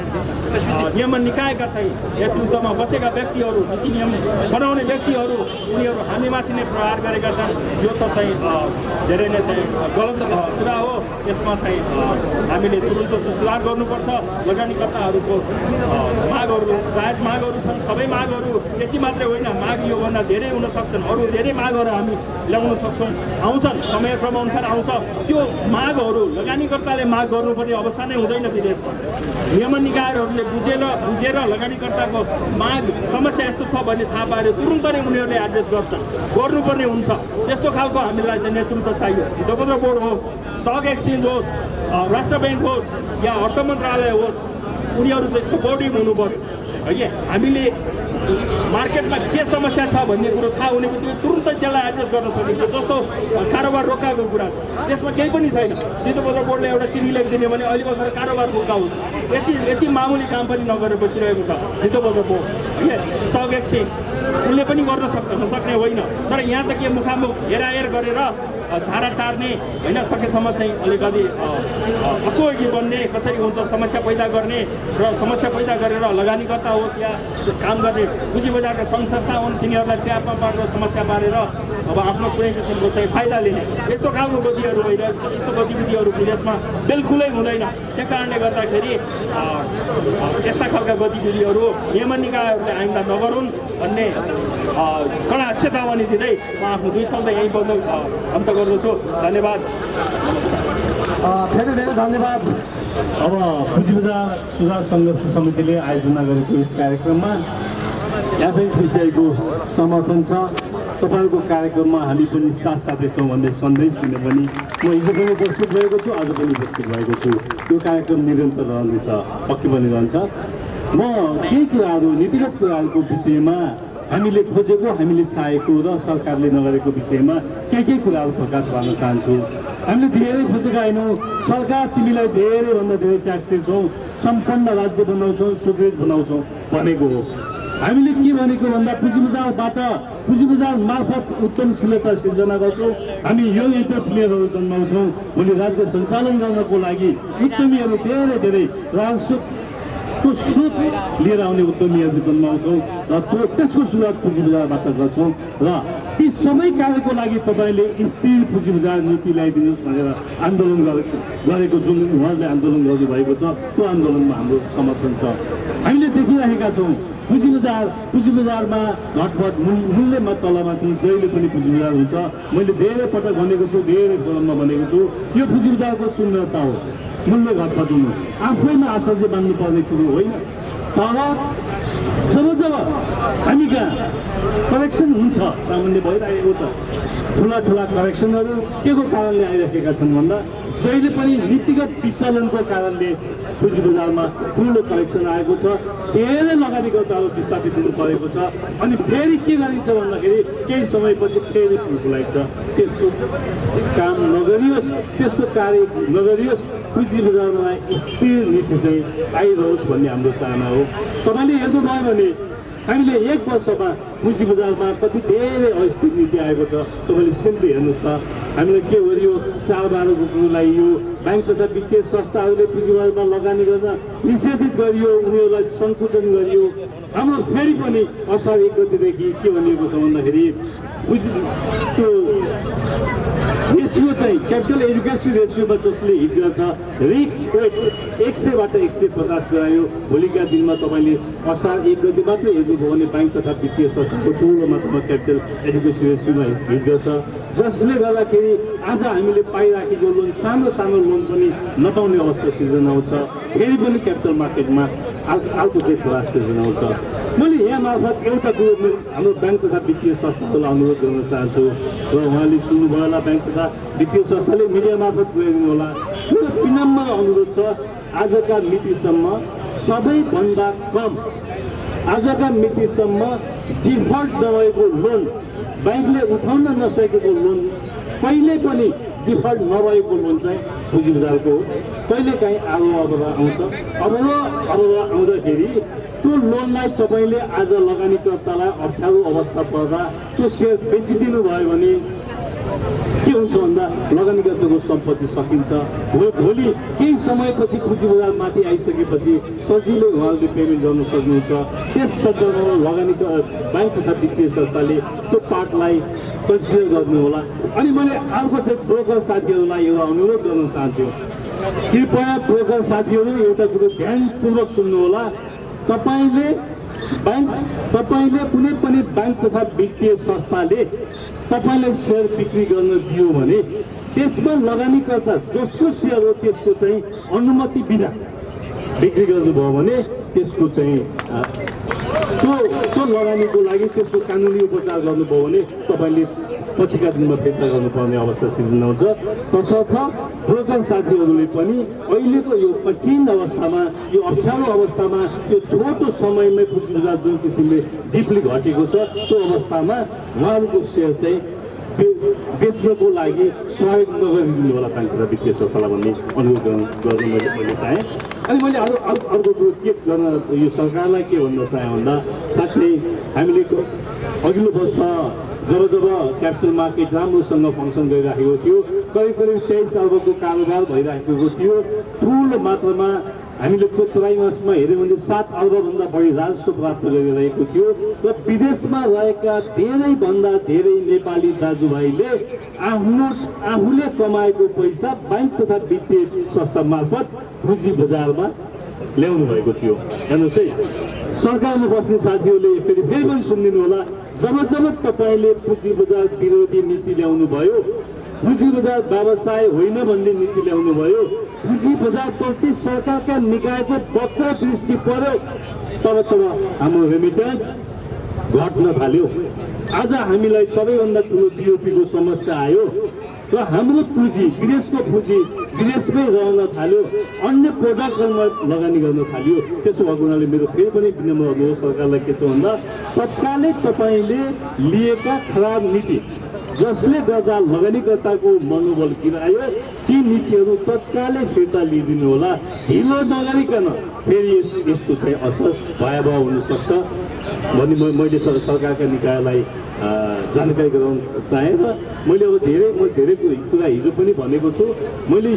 नियमन निकायका चाहिँ नेतृत्वमा बसेका व्यक्तिहरू, नीति नियम बनाउने व्यक्तिहरू, उनीहरू हामीमाथि नै प्रहार गरेका छन्। यो त चाहिँ धेरै नै चाहिँ गलत कुरा हो। यसमा चाहिँ हामीले तुरुन्त सुधार गर्नुपर्छ। लगानीकर्ताहरूको मागहरू जायज मागहरू छन्। सबै मागहरू यति मात्रै होइन, माग योभन्दा धेरै हुन सक्छन्। अरू धेरै मागहरू हामी ल्याउन सक्छौँ, आउँछन्, समयक्रम अनुसार आउँछ। त्यो मागहरू लगानीकर्ताले माग गर्नुपर्ने अवस्था नै हुँदैन विदेशमा। नियमन निकायहरूले बुझेर लगानीकर्ताको माग समस्या यस्तो छ भन्ने थाहा पाएर तुरुन्त नै उनीहरूले एड्रेस गर्नुपर्ने हुन्छ। त्यस्तो खालको हामीलाई चाहिँ नेतृत्व चाहियो। भित्तपत्र बोर्ड होस्, स्टक एक्सचेन्ज होस्, राष्ट्र ब्याङ्क होस् या अर्थ मन्त्रालय होस्, उनीहरू चाहिँ सपोर्टिभ हुनु पर्यो। है हामीले मार्केटमा के समस्या छ भन्ने कुरो थाहा हुने बित्तिकै तुरुन्तै त्यसलाई एड्रेस गर्न सकिन्छ। जस्तो कारोबार रोकाएको कुरा छ, त्यसमा केही पनि छैन। भित्तपत्र बोर्डले एउटा चिठी लेखिदिने भने अहिले भर्खर कारोबार रोकाउँछ। यति मामुली काम पनि नगरेर बसिरहेको छ भित्तपत्र बोर्ड। होइन, स्टक एक्सचेन्ज उसले पनि गर्न सक्छ, नसक्ने होइन। तर यहाँ त के मुखामुख हेराहेर गरेर झारा टार्ने होइन, सकेसम्म चाहिँ अलिकति असहयोगी बन्ने, कसरी हुन्छ समस्या पैदा गर्ने र समस्या पैदा गरेर लगानीकर्ता होस् या काम गर्ने पुँजी बजारका सङ्घ संस्था हुन्, तिनीहरूलाई ट्र्यापमा पारेर समस्या पारेर अब आफ्नो कुनै किसिमको चाहिँ फाइदा लिने यस्तो खालको गतिहरू भइरहेको छ। यस्तो गतिविधिहरू विदेशमा बिल्कुलै हुँदैन। त्यो कारणले गर्दाखेरि यस्ता खालका गतिविधिहरू नियमन निकायहरूले आइन्दा नगरून् भन्ने कडा चेतावनी दिँदै म आफ्नो 2 शब्द यहीँ अन्त गर्दछु। धन्यवाद। धेरै धेरै धन्यवाद। अब पुँजी बजार सुधार सङ्घर्ष समितिले आयोजना गरेको यस कार्यक्रममा एफएनसिसिआईको समर्थन छ। तपाईँहरूको कार्यक्रममा हामी पनि साथसाथै छौँ भन्ने सन्देश दिन पनि म हिजो पनि उपस्थित भएको छु, आज पनि उपस्थित भएको छु। यो कार्यक्रम निरन्तर रहनेछ, पक्कै पनि रहन्छ। म केही कुराहरू नीतिगत कुराहरूको विषयमा हामीले खोजेको, हामीले चाहेको र सरकारले नगरेको विषयमा केही कुराहरू प्रकाश पार्न चाहन्छु। हामीले धेरै खोजेका होइनौँ। सरकार तिमीलाई धेरैभन्दा धेरै ट्याक्स दिन्छौँ, सम्पन्न राज्य बनाउँछौँ, सुदृढ बनाउँछौँ भनेको हो। हामीले के भनेको भन्दा पुँजी बजार मार्फत उद्यमशीलता सिर्जना गर्छौँ। हामी यो एन्टरप्रेन्योरहरू जन्माउँछौँ। भोलि राज्य सञ्चालन गर्नको लागि उद्यमीहरू धेरै राजस्वको स्रोत लिएर आउने उद्यमीहरू जन्माउँछौँ र त्यसको सुरुवात पुँजी बजारबाट गर्छौँ। र ती सबै कार्यको लागि तपाईँले स्थिर पुँजी बजार नीति ल्याइदिनुहोस् भनेर आन्दोलन गरेको जुन उहाँहरूले आन्दोलन गर्नुभएको छ, त्यो आन्दोलनमा हाम्रो समर्थन छ। हामीले देखिरहेका छौँ पुँजी बजारमा घटबड मूल्यमा तलमाथि जहिले पनि पुँजी बजार हुन्छ। मैले धेरै पटक भनेको छु, धेरै फोरममा भनेको छु, यो पुँजी बजारको शून्यता हो। मूल्य घटबड हुनु आफैमा आश्चर्य मान्नुपर्ने कुरो होइन। तर जब हामी कहाँ करेक्सन हुन्छ, सामान्य भइरहेको छ, ठुला करेक्सनहरू के को कारणले आइरहेका छन् भन्दा जहिले पनि नीतिगत विचलनको कारणले पुँजी बजारमा ठुलो करेक्सन आएको छ। धेरै लगानीकर्ताहरू विस्थापित हुनु परेको छ। अनि फेरि के गरिन्छ भन्दाखेरि केही समयपछि फेरि फुलाइन्छ। त्यस्तो काम नगरियोस्, त्यस्तो कार्य नगरियोस्। पुँजी बजारमा स्थिर नीति चाहिँ आइरहोस् भन्ने हाम्रो चाहना हो। तपाईँले हेर्नुभयो भने हामीले 1 वर्षमा पुँजी बजारमा कति धेरै अस्थिर नीति आएको छ। तपाईँले सिम्पली हेर्नुहोस् त, हामीले के गरियो, चाडबाड बोक्नु लगाइयो, ब्याङ्क तथा वित्तीय संस्थाहरूले पुँजी बजारमा लगानी गर्न निषेधित गरियो, उनीहरूलाई सङ्कुचन गरियो। हाम्रो फेरि पनि असार 1 गतेदेखि के भनिएको छ भन्दाखेरि त्यो रेसियो चाहिँ क्यापिटल एडुकेसन रेसियोमा जसले हिट गर्छ, रिस्क वेट 100बाट 150 गरायो। भोलिका दिनमा तपाईँले असार 1 गते मात्रै हेर्नुभयो भने ब्याङ्क तथा वित्तीय संस्थाको ठुलो मात्रामा क्यापिटल एडुकेसन रेसियोमा हिट गर्छ, जसले गर्दाखेरि आज हामीले पाइराखेको लोन, सानो लोन पनि नपाउने अवस्था सिर्जना आउँछ। फेरि पनि क्यापिटल मार्केटमा अर्को चाहिँ खलास सिर्जना आउँछ। मैले यहाँ मार्फत एउटा कुरो हाम्रो ब्याङ्क तथा वित्तीय संस्थालाई अनुरोध गर्न चाहन्छु र उहाँले सुन्नुभयो होला, ब्याङ्क तथा वित्तीय संस्थाले मिडिया मार्फत गइदिनु होला। मेरो विनम्र अनुरोध छ, आजका मितिसम्म सबैभन्दा कम डिफल्ट नभएको लोन, ब्याङ्कले उठाउन नसकेको लोन, कहिले पनि डिफल्ट नभएको लोन चाहिँ पुँजी बजारको हो। कहिलेकाहीँ अवरोह आउँछ। अवरोह आउँदाखेरि त्यो लोनलाई तपाईँले आज लगानीकर्तालाई अप्ठ्यारो अवस्था पर्दा त्यो सेयर बेचिदिनु भयो भने के हुन्छ भन्दा लगानीकर्ताको सम्पत्ति सकिन्छ। भोलि केही समयपछि पुँजी बजार माथि आइसकेपछि सजिलै उहाँहरूले पेमेन्ट गर्न सक्नुहुन्छ। त्यस सन्दर्भमा ब्याङ्क तथा वित्तीय संस्थाले त्यो पार्टलाई कन्सिडर गर्नु होला। अनि मैले अर्को चाहिँ ब्रोकर साथीहरूलाई एउटा अनुरोध गर्न चाहन्छु, कृपया ब्रोकर साथीहरू एउटा कुरो ध्यानपूर्वक सुन्नु होला। तपाईँले कुनै पनि ब्याङ्क तथा वित्तीय संस्थाले तपाईँलाई सेयर बिक्री गर्न दियो भने त्यसमा लगानीकर्ता जसको सेयर हो त्यसको चाहिँ अनुमति बिना बिक्री गर्नुभयो भने त्यसको चाहिँ त्यो लगानीको लागि त्यसको कानुनी उपचार गर्नुभयो भने तपाईँले पछिका दिनमा फिर्ता गर्नुपर्ने अवस्था सिर्जना हुन्छ। तसर्थ ब्रोकर साथीहरूले पनि अहिलेको यो कठिन अवस्थामा, यो अप्ठ्यारो अवस्थामा, यो छोटो समयमै पुँजी बजार जुन किसिमले डिपली घटेको छ, त्यो अवस्थामा उहाँहरूको सेयर चाहिँ बेच्नको लागि सहयोग नगरिदिनु होला ब्याङ्क तथा वित्तीय संस्थालाई भन्ने अनुरोध गर्न मैले चाहेँ। अनि मैले अर्को कुरो के गर्न यो सरकारलाई के भन्न चाहेँ भन्दा, साँच्चै हामीले अघिल्लो वर्ष जब क्यापिटल मार्केट राम्रोसँग फङ्सन गरिराखेको थियो, करिब 23 अर्बको कारोबार भइराखेको थियो, ठुलो मात्रामा हामीले त्यो त्रैमासमा हेऱ्यौँ भने 7 अर्बभन्दा बढी राजस्व प्राप्त गरिरहेको थियो र विदेशमा रहेका धेरैभन्दा धेरै नेपाली दाजुभाइले आफूले कमाएको पैसा ब्याङ्क तथा वित्तीय संस्था मार्फत पुँजी बजारमा ल्याउनु भएको थियो। हेर्नुहोस् है, सरकारमा बस्ने साथीहरूले फेरि पनि सुनिदिनु होला, जब तपाईँले पुँजी बजार विरोधी नीति ल्याउनु भयो, पुँजी बजार व्यवसाय होइन भन्ने नीति ल्याउनु भयो, पुँजी बजारप्रति सरकारका निकायको पत्र दृष्टि पर्यो तब हाम्रो रेमिटेन्स घट्न थाल्यो। आज हामीलाई सबैभन्दा ठुलो बिओपीको समस्या आयो र हाम्रो पुँजी विदेशको पुँजी विदेशमै रहन थाल्यो, अन्य प्रोडक्टहरूमा लगानी गर्न थाल्यो। त्यसो भएको हुनाले मेरो फेरि पनि विनम्र अनुरोध सरकारलाई के छ भन्दा तत्कालै तपाईँले लिएका खराब नीति जसले गर्दा लगानीकर्ताको मनोबल गिरायो ती नीतिहरू तत्कालै फिर्ता लिइदिनु होला। ढिलो नगरिकन फेरि यसको चाहिँ असर भयावह हुनसक्छ भन्ने मैले सरकारका निकायलाई जानकारी गराउन चाहेँ र मैले अब धेरै कुरा हिजो पनि भनेको छु। मैले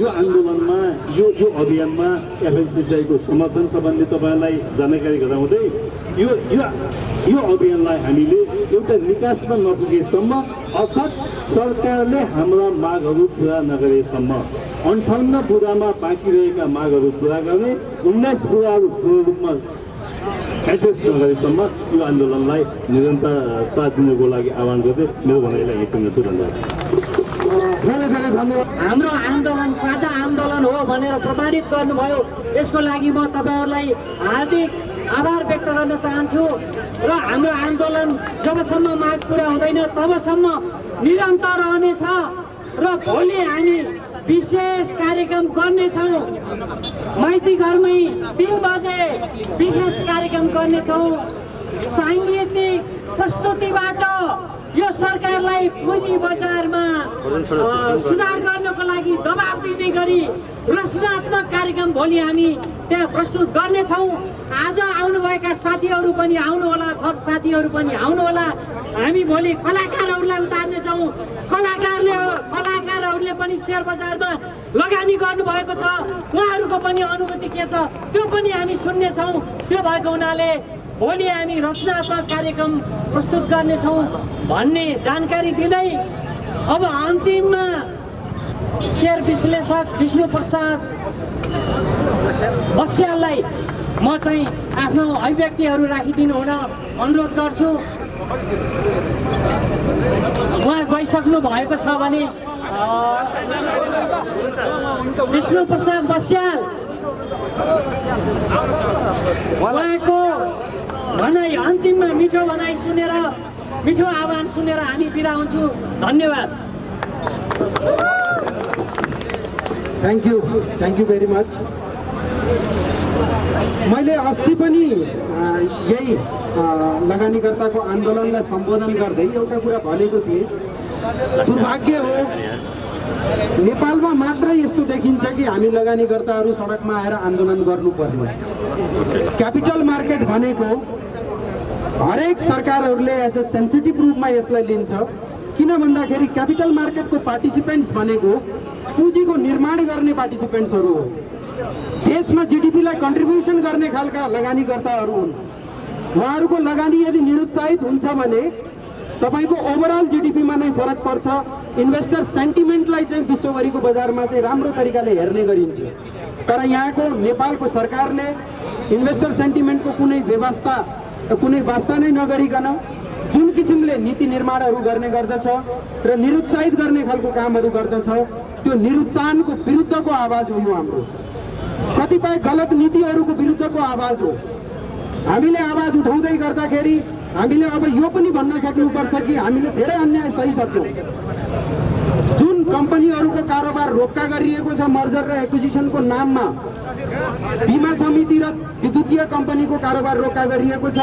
यो आन्दोलनमा यो अभियानमा एफएनसिसिआईको समर्थन छ भन्ने तपाईँलाई जानकारी गराउँदै यो अभियानलाई हामीले एउटा निकासमा नपुगेसम्म अर्थात् सरकारले हाम्रा मागहरू पुरा नगरेसम्म 58 बुँदामा बाँकी रहेका मागहरू पुरा गर्ने, 19 बुँदाहरू पूर्ण रूपमा एड्रेस नगरेसम्म यो आन्दोलनलाई निरन्तरता दिनुको लागि आह्वान गर्दै मेरो भनाइलाई यति छु। धन्यवाद। हाम्रो आन्दोलन साझा आन्दोलन हो भनेर प्रमाणित गर्नुभयो, यसको लागि म तपाईँहरूलाई हार्दिक आभार व्यक्त गर्न चाहन्छु। र हाम्रो आन्दोलन जबसम्म माग पुरा हुँदैन तबसम्म निरन्तर रहनेछ र भोलि हामी विशेष कार्यक्रम गर्नेछौँ। माइती घरमै 3 बजे विशेष कार्यक्रम गर्नेछौँ। साङ्गीतिक प्रस्तुतिबाट यो सरकारलाई पुँजी बजारमा सुधार गर्नको लागि दबाब दिने गरी रचनात्मक कार्यक्रम भोलि हामी त्यहाँ प्रस्तुत गर्नेछौँ। आज आउनुभएका साथीहरू पनि आउनुहोला, थप साथीहरू पनि आउनुहोला। हामी भोलि कलाकारहरूलाई उतार्नेछौँ। कलाकारहरूले पनि सेयर बजारमा लगानी गर्नुभएको छ, उहाँहरूको पनि अनुभूति के छ त्यो पनि हामी सुन्नेछौँ। त्यो भएको हुनाले भोलि हामी रचनात्मक कार्यक्रम प्रस्तुत गर्नेछौँ भन्ने जानकारी दिँदै अब अन्तिममा शेयर विश्लेषक विष्णु प्रसाद बस्याललाई म चाहिँ आफ्नो अभिव्यक्तिहरू राखिदिनु हुन अनुरोध गर्छु। उहाँ गइसक्नु भएको छ भने विष्णु प्रसाद बस्याल उहाँको भनाइ अन्तिममा मिठो भनाइ सुनेर, मिठो आह्वान सुनेर हामी बिदा हुन्छौँ। धन्यवाद। Thank you very much. मैले अस्ति पनि यही लगानीकर्ताको आन्दोलनलाई सम्बोधन गर्दै एउटा कुरा भनेको थिएँ। दुर्भाग्य हो नेपालमा मात्रै यस्तो देखिन्छ कि हामी लगानीकर्ताहरू सडकमा आएर आन्दोलन गर्नुपर्ने। क्यापिटल मार्केट भनेको हरेक सरकारहरूले एज अ सेन्सिटिभ रूपमा यसलाई लिन्छ। किन भन्दाखेरि क्यापिटल मार्केटको पार्टिसिपेन्ट्स भनेको पुँजीको निर्माण गर्ने पार्टिसिपेन्ट्सहरू हो। देशमा जिडिपीलाई कन्ट्रिब्युसन गर्ने खालका लगानीकर्ताहरू हुन्। उहाँहरूको लगानी यदि निरुत्साहित हुन्छ भने तपाईँको ओभरअल जिडिपीमा नै फरक पर्छ। इन्भेस्टर सेन्टिमेन्टलाई चाहिँ विश्वभरिको बजारमा चाहिँ राम्रो तरिकाले हेर्ने गरिन्छ। तर यहाँको नेपालको सरकारले इन्भेस्टर सेन्टिमेन्टको कुनै वास्ता नै नगरिकन जुन किसिमले नीति निर्माणहरू गर्ने गर्दछ र निरुत्साहित गर्ने खालको कामहरू गर्दछ, त्यो निरुत्साहनको विरुद्धको आवाज हो। यो हाम्रो कतिपय गलत नीतिहरूको विरुद्धको आवाज हो। हामीले आवाज उठाउँदै गर्दाखेरि हामीले अब यो पनि भन्न सक्नुपर्छ कि हामीले धेरै अन्याय सहिसक्यौँ। जुन कम्पनीहरूको कारोबार रोक्का गरिएको छ मर्जर र एक्विजिसनको नाममा, बिमा समिति र विद्युतीय कम्पनीको कारोबार रोक्का गरिएको छ।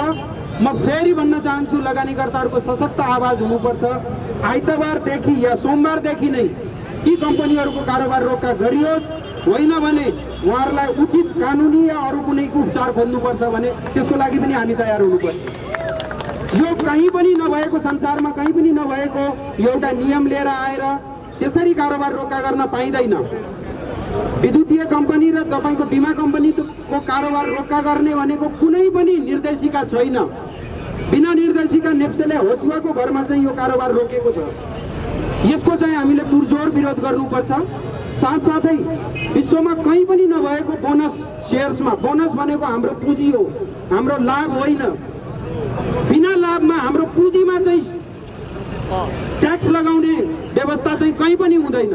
म फेरि भन्न चाहन्छु लगानीकर्ताहरूको सशक्त आवाज हुनुपर्छ। आइतबारदेखि या सोमबारदेखि नै ती कम्पनीहरूको कारोबार रोक्का गरियोस्, होइन भने उहाँहरूलाई उचित कानुनी या अरू कुनै उपचार खोज्नुपर्छ भने त्यसको लागि पनि हामी तयार हुनुपर्छ। यो कहीँ पनि नभएको, संसारमा कहीँ पनि नभएको एउटा नियम लिएर आएर त्यसरी कारोबार रोक्का गर्न पाइँदैन। विद्युतीय कम्पनी र तपाईँको बिमा कम्पनीको कारोबार रोक्का गर्ने भनेको कुनै पनि निर्देशिका छैन। बिना निर्देशिका नेप्सेले होचुवाको भरमा चाहिँ यो कारोबार रोकेको छ। यसको चाहिँ हामीले पुरजोर विरोध गर्नुपर्छ। साथसाथै विश्वमा कहीँ पनि नभएको बोनस सेयर्समा, बोनस भनेको हाम्रो पुँजी हो, हाम्रो लाभ होइन। बिना लाभमा हाम्रो पुँजीमा चाहिँ ट्याक्स लगाउने व्यवस्था चाहिँ कहीँ पनि हुँदैन।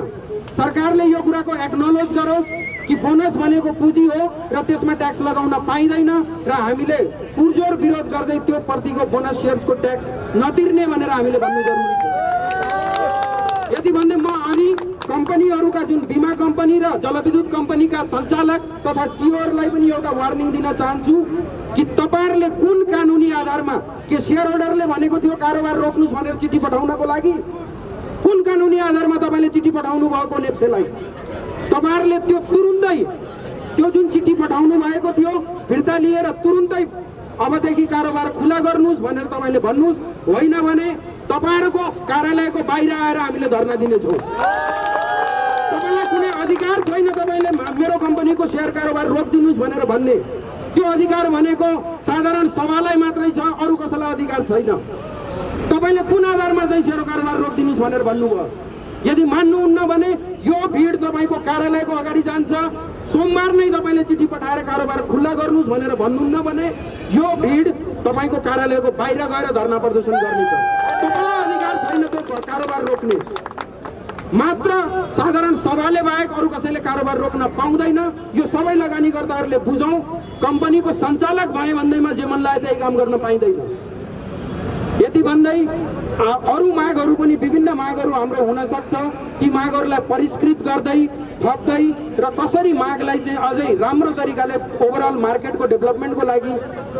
सरकारले यो कुराको एक्नोलेज गरोस् कि बोनस भनेको पुँजी हो र त्यसमा ट्याक्स लगाउन पाइँदैन र हामीले पुरजोर विरोध गर्दै त्यो प्रतिको बोनस सेयर्सको ट्याक्स नतिर्ने भनेर हामीले भन्नु जरुरी छ। यति भन्दै म अनि कम्पनीहरूका जुन बिमा कम्पनी र जलविद्युत कम्पनीका सञ्चालक तथा सिओहरूलाई पनि एउटा वार्निङ दिन चाहन्छु कि तपाईँहरूले कुन कानुनी आधारमा के सेयर होल्डरले भनेको थियो कारोबार रोक्नुस् भनेर चिठी पठाउनको लागि कुन कानुनी आधारमा तपाईँले चिठी पठाउनु भएको नेप्सेलाई तपाईँहरूले त्यो तुरुन्तै त्यो जुन चिठी पठाउनु भएको थियो फिर्ता लिएर तुरुन्तै अबदेखि कारोबार खुला गर्नुहोस् भनेर तपाईँले भन्नुहोस्, होइन भने तपाईँहरूको कार्यालयको बाहिर आएर हामीले धरना दिनेछौँ। तपाईँलाई कुनै अधिकार छैन तपाईँले मेरो कम्पनीको सेयर कारोबार रोकिदिनुहोस् भनेर भन्ने। त्यो अधिकार भनेको साधारण सभालाई मात्रै छ, अरू कसैलाई अधिकार छैन। तपाईँले कुन आधारमा चाहिँ सेयर कारोबार रोकिदिनुहोस् भनेर भन्नुभयो? यदि मान्नुहुन्न भने यो भिड तपाईँको कार्यालयको अगाडि जान्छ। सोमबार नै तपाईँले चिठी पठाएर कारोबार खुल्ला गर्नुहोस् भनेर भन्नुहुन्न भने यो भिड तपाईँको कार्यालयको बाहिर गएर धरना प्रदर्शन गर्नेछ। तपाईँलाई अधिकार छैन त्यो कारोबार रोक्ने। मात्र साधारण सभाले बाहेक अरू कसैले कारोबार रोक्न पाउँदैन। यो सबै लगानीकर्ताहरूले बुझौँ। कम्पनीको सञ्चालक भए भन्दैमा जे मन लाग्यो त्यही काम गर्न पाइँदैन। यति भन्दै अरू मागहरू पनि विभिन्न मागहरू हाम्रो हुन सक्छ। ती मागहरूलाई परिष्कृत गर्दै थप्दै र कसरी मागलाई चाहिँ अझै राम्रो तरिकाले ओभरअल मार्केटको डेभलपमेन्टको लागि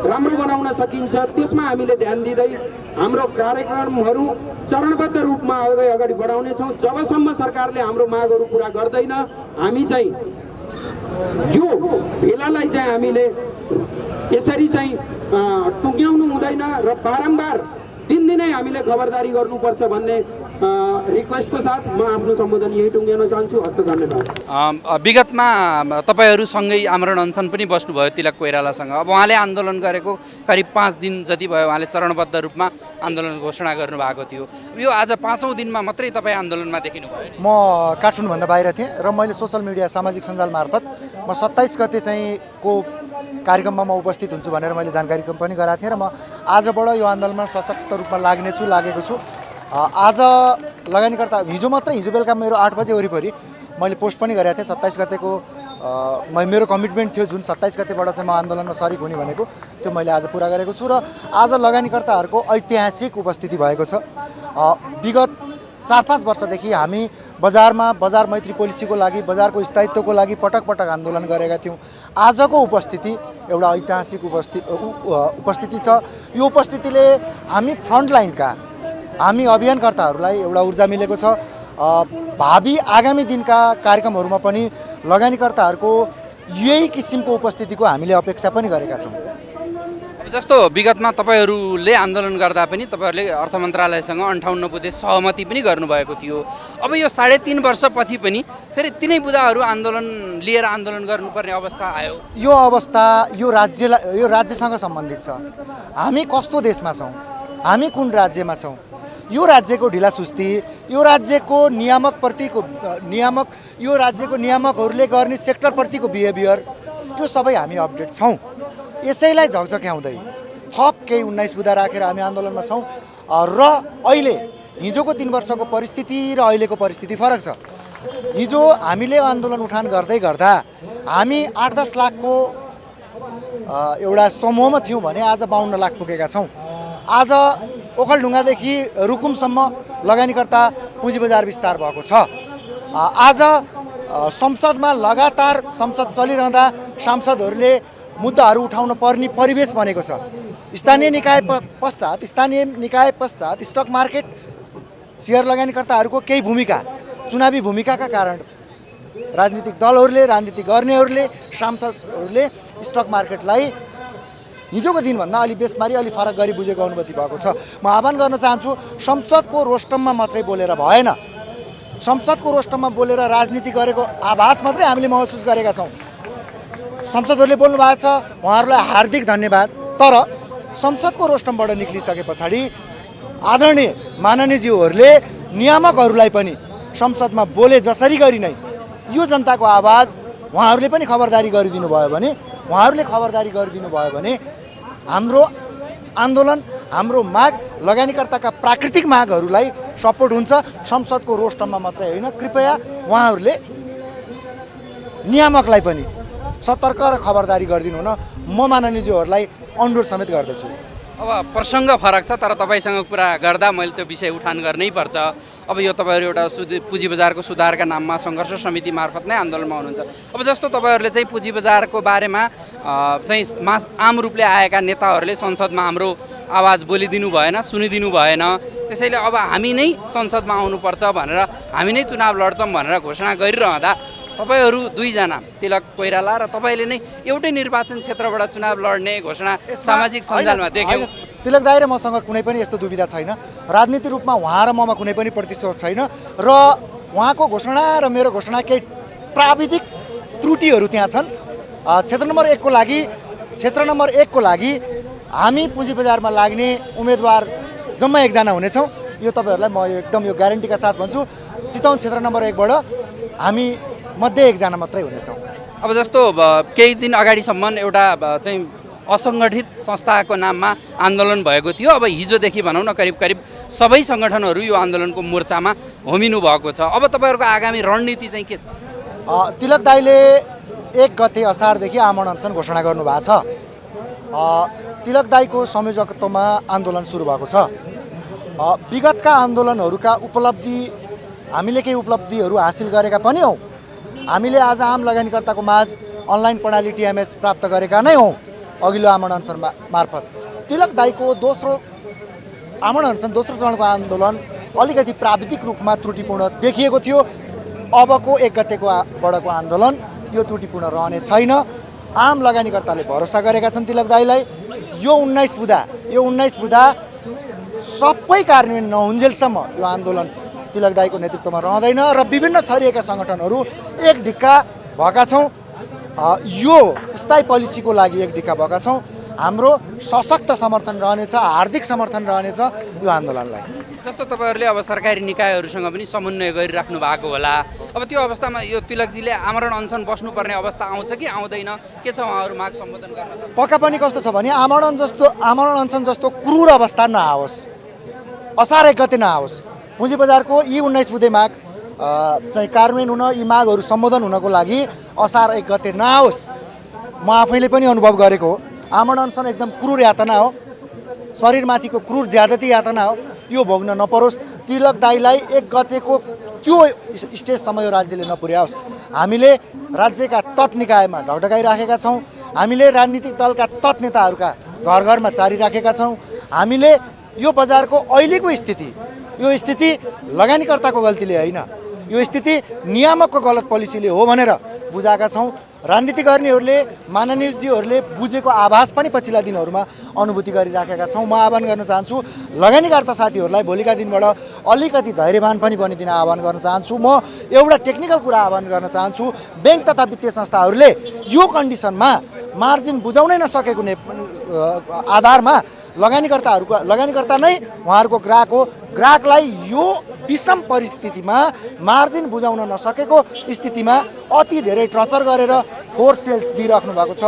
राम्रो बनाउन सकिन्छ त्यसमा हामीले ध्यान दिँदै हाम्रो कार्यक्रमहरू चरणबद्ध रूपमा अगाडि बढाउनेछौँ। जबसम्म सरकारले हाम्रो मागहरू पुरा गर्दैन हामी चाहिँ यो भेलालाई चाहिँ हामीले यसरी चाहिँ टुङ्ग्याउनु हुँदैन र बारम्बार दिनदिनै हामीले खबरदारी गर्नुपर्छ भन्ने रिक्वेस्टको साथ म आफ्नो सम्बोधन यही टुङ्ग्याउन चाहन्छु। हस्त धन्यवाद। विगतमा तपाईँहरूसँगै आमरण अनसन पनि बस्नुभयो तिलक कोइरालासँग। अब उहाँले आन्दोलन गरेको करिब 5 दिन जति भयो, उहाँले चरणबद्ध रूपमा आन्दोलन घोषणा गर्नुभएको थियो। यो आज 5औं दिनमा मात्रै तपाईँ आन्दोलनमा देखिनुभयो। म काठमाडौँभन्दा बाहिर थिएँ र मैले सोसल मिडिया सामाजिक सञ्जाल मार्फत म 27 गते चाहिँ को कार्यक्रममा म उपस्थित हुन्छु भनेर मैले जानकारी पनि गराएको थिएँ र म आजबाट यो आन्दोलनमा सशक्त रूपमा लागेको छु। आज लगानीकर्ता हिजो बेलुका मेरो 8 बजे वरिपरि मैले पोस्ट पनि गरेको थिएँ। 27 गतेको मेरो कमिटमेन्ट थियो जुन 27 गतेबाट चाहिँ म आन्दोलनमा सरिक हुने भनेको त्यो मैले आज पुरा गरेको छु र आज लगानीकर्ताहरूको ऐतिहासिक उपस्थिति भएको छ। विगत 4-5 वर्षदेखि हामी बजारमा बजार मैत्री पोलिसीको लागि बजारको स्थायित्वको लागि पटक पटक आन्दोलन गरेका थियौँ। आजको उपस्थिति एउटा ऐतिहासिक उपस्थिति छ। यो उपस्थितिले हामी फ्रन्टलाइनका हामी अभियानकर्ताहरूलाई एउटा ऊर्जा मिलेको छ। भावी आगामी दिनका कार्यक्रमहरूमा पनि लगानीकर्ताहरूको यही किसिमको उपस्थितिको हामीले अपेक्षा पनि गरेका छौँ। जस्तो विगतमा तपाईँहरूले आन्दोलन गर्दा पनि तपाईँहरूले अर्थ मन्त्रालयसँग 58 बुँदे सहमति पनि गर्नुभएको थियो। अब यो 3.5 वर्षपछि पनि फेरि तिनै बुँदाहरू लिएर आन्दोलन गर्नुपर्ने अवस्था आयो। यो अवस्था यो राज्यसँग सम्बन्धित छ। हामी कस्तो देशमा छौँ, हामी कुन राज्यमा छौँ, यो राज्यको ढिलासुस्ती, यो राज्यको नियामकहरूले गर्ने सेक्टरप्रतिको बिहेभियर, यो सबै हामी अपडेट छौँ। यसैलाई झकझक्याउँदै थप केही 19 बुँदा राखेर हामी आन्दोलनमा छौँ र अहिले हिजोको 3 वर्षको परिस्थिति र अहिलेको परिस्थिति फरक छ। हिजो हामीले आन्दोलन उठान गर्दै गर्दा हामी 8-10 लाखको एउटा समूहमा थियौँ भने आज 52 लाख पुगेका छौँ। आज ओखलढुङ्गादेखि रुकुमसम्म लगानीकर्ता पुँजी बजार विस्तार भएको छ। आज संसदमा लगातार संसद चलिरहँदा सांसदहरूले मुद्दाहरू उठाउन पर्ने परिवेश बनेको छ। स्थानीय निकाय पश्चात स्टक मार्केट सेयर लगानीकर्ताहरूको केही भूमिका, चुनावी भूमिकाका कारण राजनीतिक दलहरूले, राजनीति गर्नेहरूले, सांसदहरूले स्टक मार्केटलाई हिजोको दिनभन्दा अलि बेसमारी अलि फरक गरी बुझेको अनुभूति भएको छ। म आह्वान गर्न चाहन्छु, संसदको रोस्टममा मात्रै बोलेर भएन। संसदको रोस्टममा बोलेर राजनीति गरेको आभास मात्रै हामीले महसुस गरेका छौँ। संसदहरूले बोल्नु भएको छ, उहाँहरूलाई हार्दिक धन्यवाद। तर संसदको रोस्टमबाट निक्लिसके पछाडि आदरणीय माननीयज्यूहरूले नियामकहरूलाई पनि संसदमा बोले जसरी गरी नै यो जनताको आवाज उहाँहरूले पनि खबरदारी गरिदिनु भयो भने हाम्रो आन्दोलन, हाम्रो माग, लगानीकर्ताका प्राकृतिक मागहरूलाई सपोर्ट हुन्छ। संसदको रोस्टरमा मात्रै होइन, कृपया उहाँहरूले नियामकलाई पनि सतर्क र खबरदारी गरिदिनु हुन म माननीयज्यूहरूलाई अनुरोध समेत गर्दछु। अब प्रसङ्ग फरक छ, तर तपाईँसँग कुरा गर्दा मैले त्यो विषय उठान गर्नै पर्छ। अब यो तपाईँहरू एउटा पुँजी बजारको सुधारका नाममा सङ्घर्ष समिति मार्फत नै आन्दोलनमा हुनुहुन्छ। अब जस्तो तपाईँहरूले चाहिँ पुँजी बजारको बारेमा चाहिँ आम रूपले आएका नेताहरूले संसदमा हाम्रो आवाज बोलिदिनु भएन, सुनिदिनु भएन, त्यसैले अब हामी नै संसदमा आउनुपर्छ भनेर, हामी नै चुनाव लड्छौँ भनेर घोषणा गरिरहँदा तपाईँहरू दुईजना तिलक कोइराला र तपाईँले नै एउटै निर्वाचन क्षेत्रबाट चुनाव लड्ने घोषणा सामाजिक सञ्जालमा देख्यौँ। तिलक दाइ र मसँग कुनै पनि यस्तो दुविधा छैन। राजनीतिक रूपमा उहाँ र ममा कुनै पनि प्रतिस्पर्धा छैन र उहाँको घोषणा र मेरो घोषणा केही प्राविधिक त्रुटिहरू त्यहाँ छन्। क्षेत्र नम्बर 1 को लागि हामी पुँजी बजारमा लाग्ने उम्मेदवार जम्मा एकजना हुनेछौँ। यो तपाईँहरूलाई म एकदम यो ग्यारेन्टीका साथ भन्छु। चितवन क्षेत्र नम्बर 1 बाट हामी मध्ये एकजना मात्रै हुनेछौँ। अब जस्तो केही दिन अगाडिसम्म एउटा चाहिँ असङ्गठित संस्थाको नाममा आन्दोलन भएको थियो। अब हिजोदेखि भनौँ न करिब सबै सङ्गठनहरू यो आन्दोलनको मोर्चामा होमिनु भएको छ। अब तपाईँहरूको आगामी रणनीति चाहिँ के छ? तिलक दाइले 1 गते असारदेखि आमरण अनसन घोषणा गर्नुभएको छ। तिलक दाइको संयोजकत्वमा आन्दोलन सुरु भएको छ। विगतका आन्दोलनहरूका उपलब्धि हामीले केही उपलब्धिहरू हासिल गरेका पनि हौँ। हामीले आज आम लगानीकर्ताको माझ अनलाइन प्रणाली TMS प्राप्त गरेका नै हौँ अघिल्लो आमरण अनसन मार्फत। तिलक दाइको दोस्रो चरणको आन्दोलन अलिकति प्राविधिक रूपमा त्रुटिपूर्ण देखिएको थियो। अबको 1 गतेको बडको आन्दोलन यो त्रुटिपूर्ण रहने छैन। आम लगानीकर्ताले भरोसा गरेका छन् तिलक दाइलाई। यो 19 बुँदा सबै कार्यान्वयन नहुन्जेलसम्म यो आन्दोलन तिलक दाइको नेतृत्वमा रहँदैन र विभिन्न छरिएका सङ्गठनहरू एक ढिक्का भएका छौँ। यो स्थायी पोलिसीको लागि एक ढिक्का भएका छौँ। हाम्रो सशक्त समर्थन रहनेछ, हार्दिक समर्थन रहनेछ यो आन्दोलनलाई। जस्तो तपाईँहरूले अब सरकारी निकायहरूसँग पनि समन्वय गरिराख्नु भएको होला। अब त्यो अवस्थामा यो तिलकजीले आमरण अनसन बस्नुपर्ने अवस्था आउँछ कि आउँदैन? के छ उहाँहरू माग सम्बोधन गर्न? पक्का पनि कस्तो छ भने आमरण अनसन जस्तो क्रूर अवस्था नआओस्, असार 1 गते नआओस्। पुँजी बजारको यी 19 बुँदे माग चाहिँ कार्यान्वयन हुन, यी मागहरू सम्बोधन हुनको लागि असार 1 गते नआओस्। म आफैले पनि अनुभव गरेको हो। आमरण अनसन एकदम क्रूर यातना हो, शरीरमाथिको क्रूर ज्यादती यातना हो। यो भोग्न नपरोस्। तिलक दाइलाई 1 गतेको त्यो स्टेजसम्म यो राज्यले नपुर्याओस्। हामीले राज्यका तत् निकायमा ढकढकाइराखेका छौँ। हामीले राजनीतिक दलका तत् नेताहरूका घर घरमा चारिराखेका छौँ। हामीले यो बजारको अहिलेको यो स्थिति लगानीकर्ताको गल्तीले होइन, यो स्थिति नियामकको गलत पोलिसीले हो भनेर बुझाएका छौँ। राजनीति गर्नेहरूले, माननीयज्यूहरूले बुझेको आभास पनि पछिल्ला दिनहरूमा अनुभूति गरिराखेका छौँ। म आह्वान गर्न चाहन्छु लगानीकर्ता साथीहरूलाई भोलिका दिनबाट अलिकति धैर्यवान पनि बनिदिन आह्वान गर्न चाहन्छु। म एउटा टेक्निकल कुरा आह्वान गर्न चाहन्छु। ब्याङ्क तथा वित्तीय संस्थाहरूले यो कन्डिसनमा मार्जिन बुझाउनै नसकेको आधारमा लगानीकर्ता नै उहाँहरूको ग्राहक हो। ग्राहकलाई यो विषम परिस्थितिमा मार्जिन बुझाउन नसकेको स्थितिमा अति धेरै ट्रचर गरेर फोर्स सेल्स दिइराख्नु भएको छ।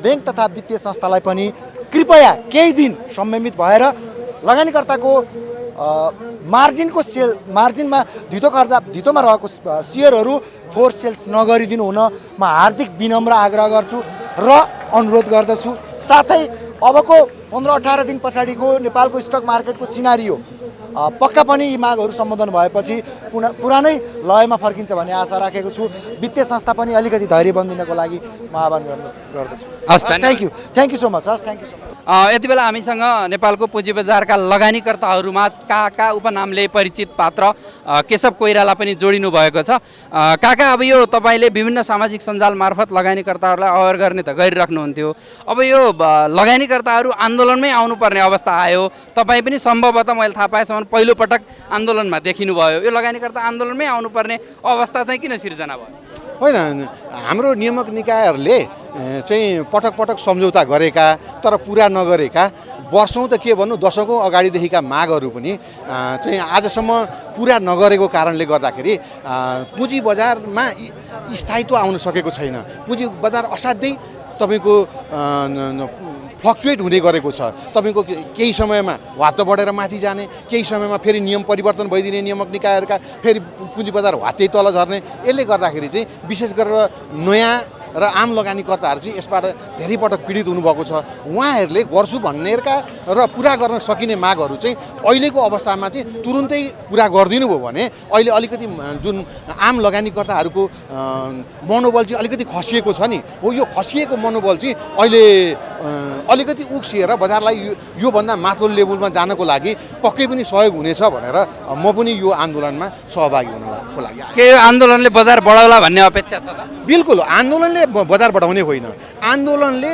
ब्याङ्क तथा वित्तीय संस्थालाई पनि कृपया केही दिन संयमित भएर लगानीकर्ताको मार्जिनमा धितोमा रहेको सेयरहरू फोर्स सेल्स नगरिदिनु हुन म हार्दिक विनम्र आग्रह गर्छु र अनुरोध गर्दछु। साथै अबको 15-18 दिन पछाडिको नेपालको स्टक मार्केटको सिनारियो पक्का पनि यी मागहरू सम्बोधन भएपछि पुरानै लयमा फर्किन्छ भन्ने आशा राखेको छु। वित्तीय संस्था पनि अलिकति धैर्य बन्दिनको लागि म आह्वान गर्दछु। Thank you so much. Thank you so much. यति बेला हामीसँग नेपालको पुँजी बजारका लगानीकर्ताहरूमा काका उपनामले परिचित पात्र केशव कोइराला पनि जोडिनु भएको छ। काका, अब यो तपाईँले विभिन्न सामाजिक सञ्जाल मार्फत लगानीकर्ताहरूलाई अवेर गर्ने त गरिराख्नुहुन्थ्यो। अब यो लगानीकर्ताहरू आन्दोलनमै आउनुपर्ने अवस्था आयो। तपाईँ पनि सम्भवतः मैले थाहा पाएसम्म पहिलोपटक आन्दोलनमा देखिनुभयो। यो लगानीकर्ता आन्दोलनमै आउनुपर्ने अवस्था चाहिँ किन सिर्जना भयो? होइन, हाम्रो नियामक निकायहरूले चाहिँ पटक सम्झौता गरेका तर पुरा नगरेका वर्षौँ त के भन्नु दशकौँ अगाडिदेखिका मागहरू पनि चाहिँ आजसम्म पुरा नगरेको कारणले गर्दाखेरि पुँजी बजारमा स्थायित्व आउन सकेको छैन। पुँजी बजार असाध्यै तपाईँको फ्लक्चुएट हुँदै गरेको छ। तपाईँको केही समयमा वात्त बढेर माथि जाने, केही समयमा फेरि नियम परिवर्तन भइदिने, नियामक निकायहरूका फेरि पुँजी बजार वात्तै तल झर्ने। यसले गर्दाखेरि चाहिँ विशेष गरेर नयाँ र आम लगानीकर्ताहरू चाहिँ यसबाट धेरै पटक पीडित हुनुभएको छ। उहाँहरूले गर्छु भन्नेका र पुरा गर्न सकिने मागहरू चाहिँ अहिलेको अवस्थामा चाहिँ तुरुन्तै पुरा गरिदिनु भयो भने अहिले अलिकति जुन आम लगानीकर्ताहरूको मनोबल चाहिँ अलिकति खसिएको छ नि, हो यो खसिएको मनोबल चाहिँ अहिले अलिकति उक्सिएर बजारलाई योभन्दा माथिल्लो लेभलमा जानको लागि पक्कै पनि सहयोग हुनेछ भनेर म पनि यो आन्दोलनमा सहभागी हुनको लागि। के यो आन्दोलनले बजार बढाउला भन्ने अपेक्षा छ त? बिल्कुल, आन्दोलनले बजार बढाउने होइन, आन्दोलनले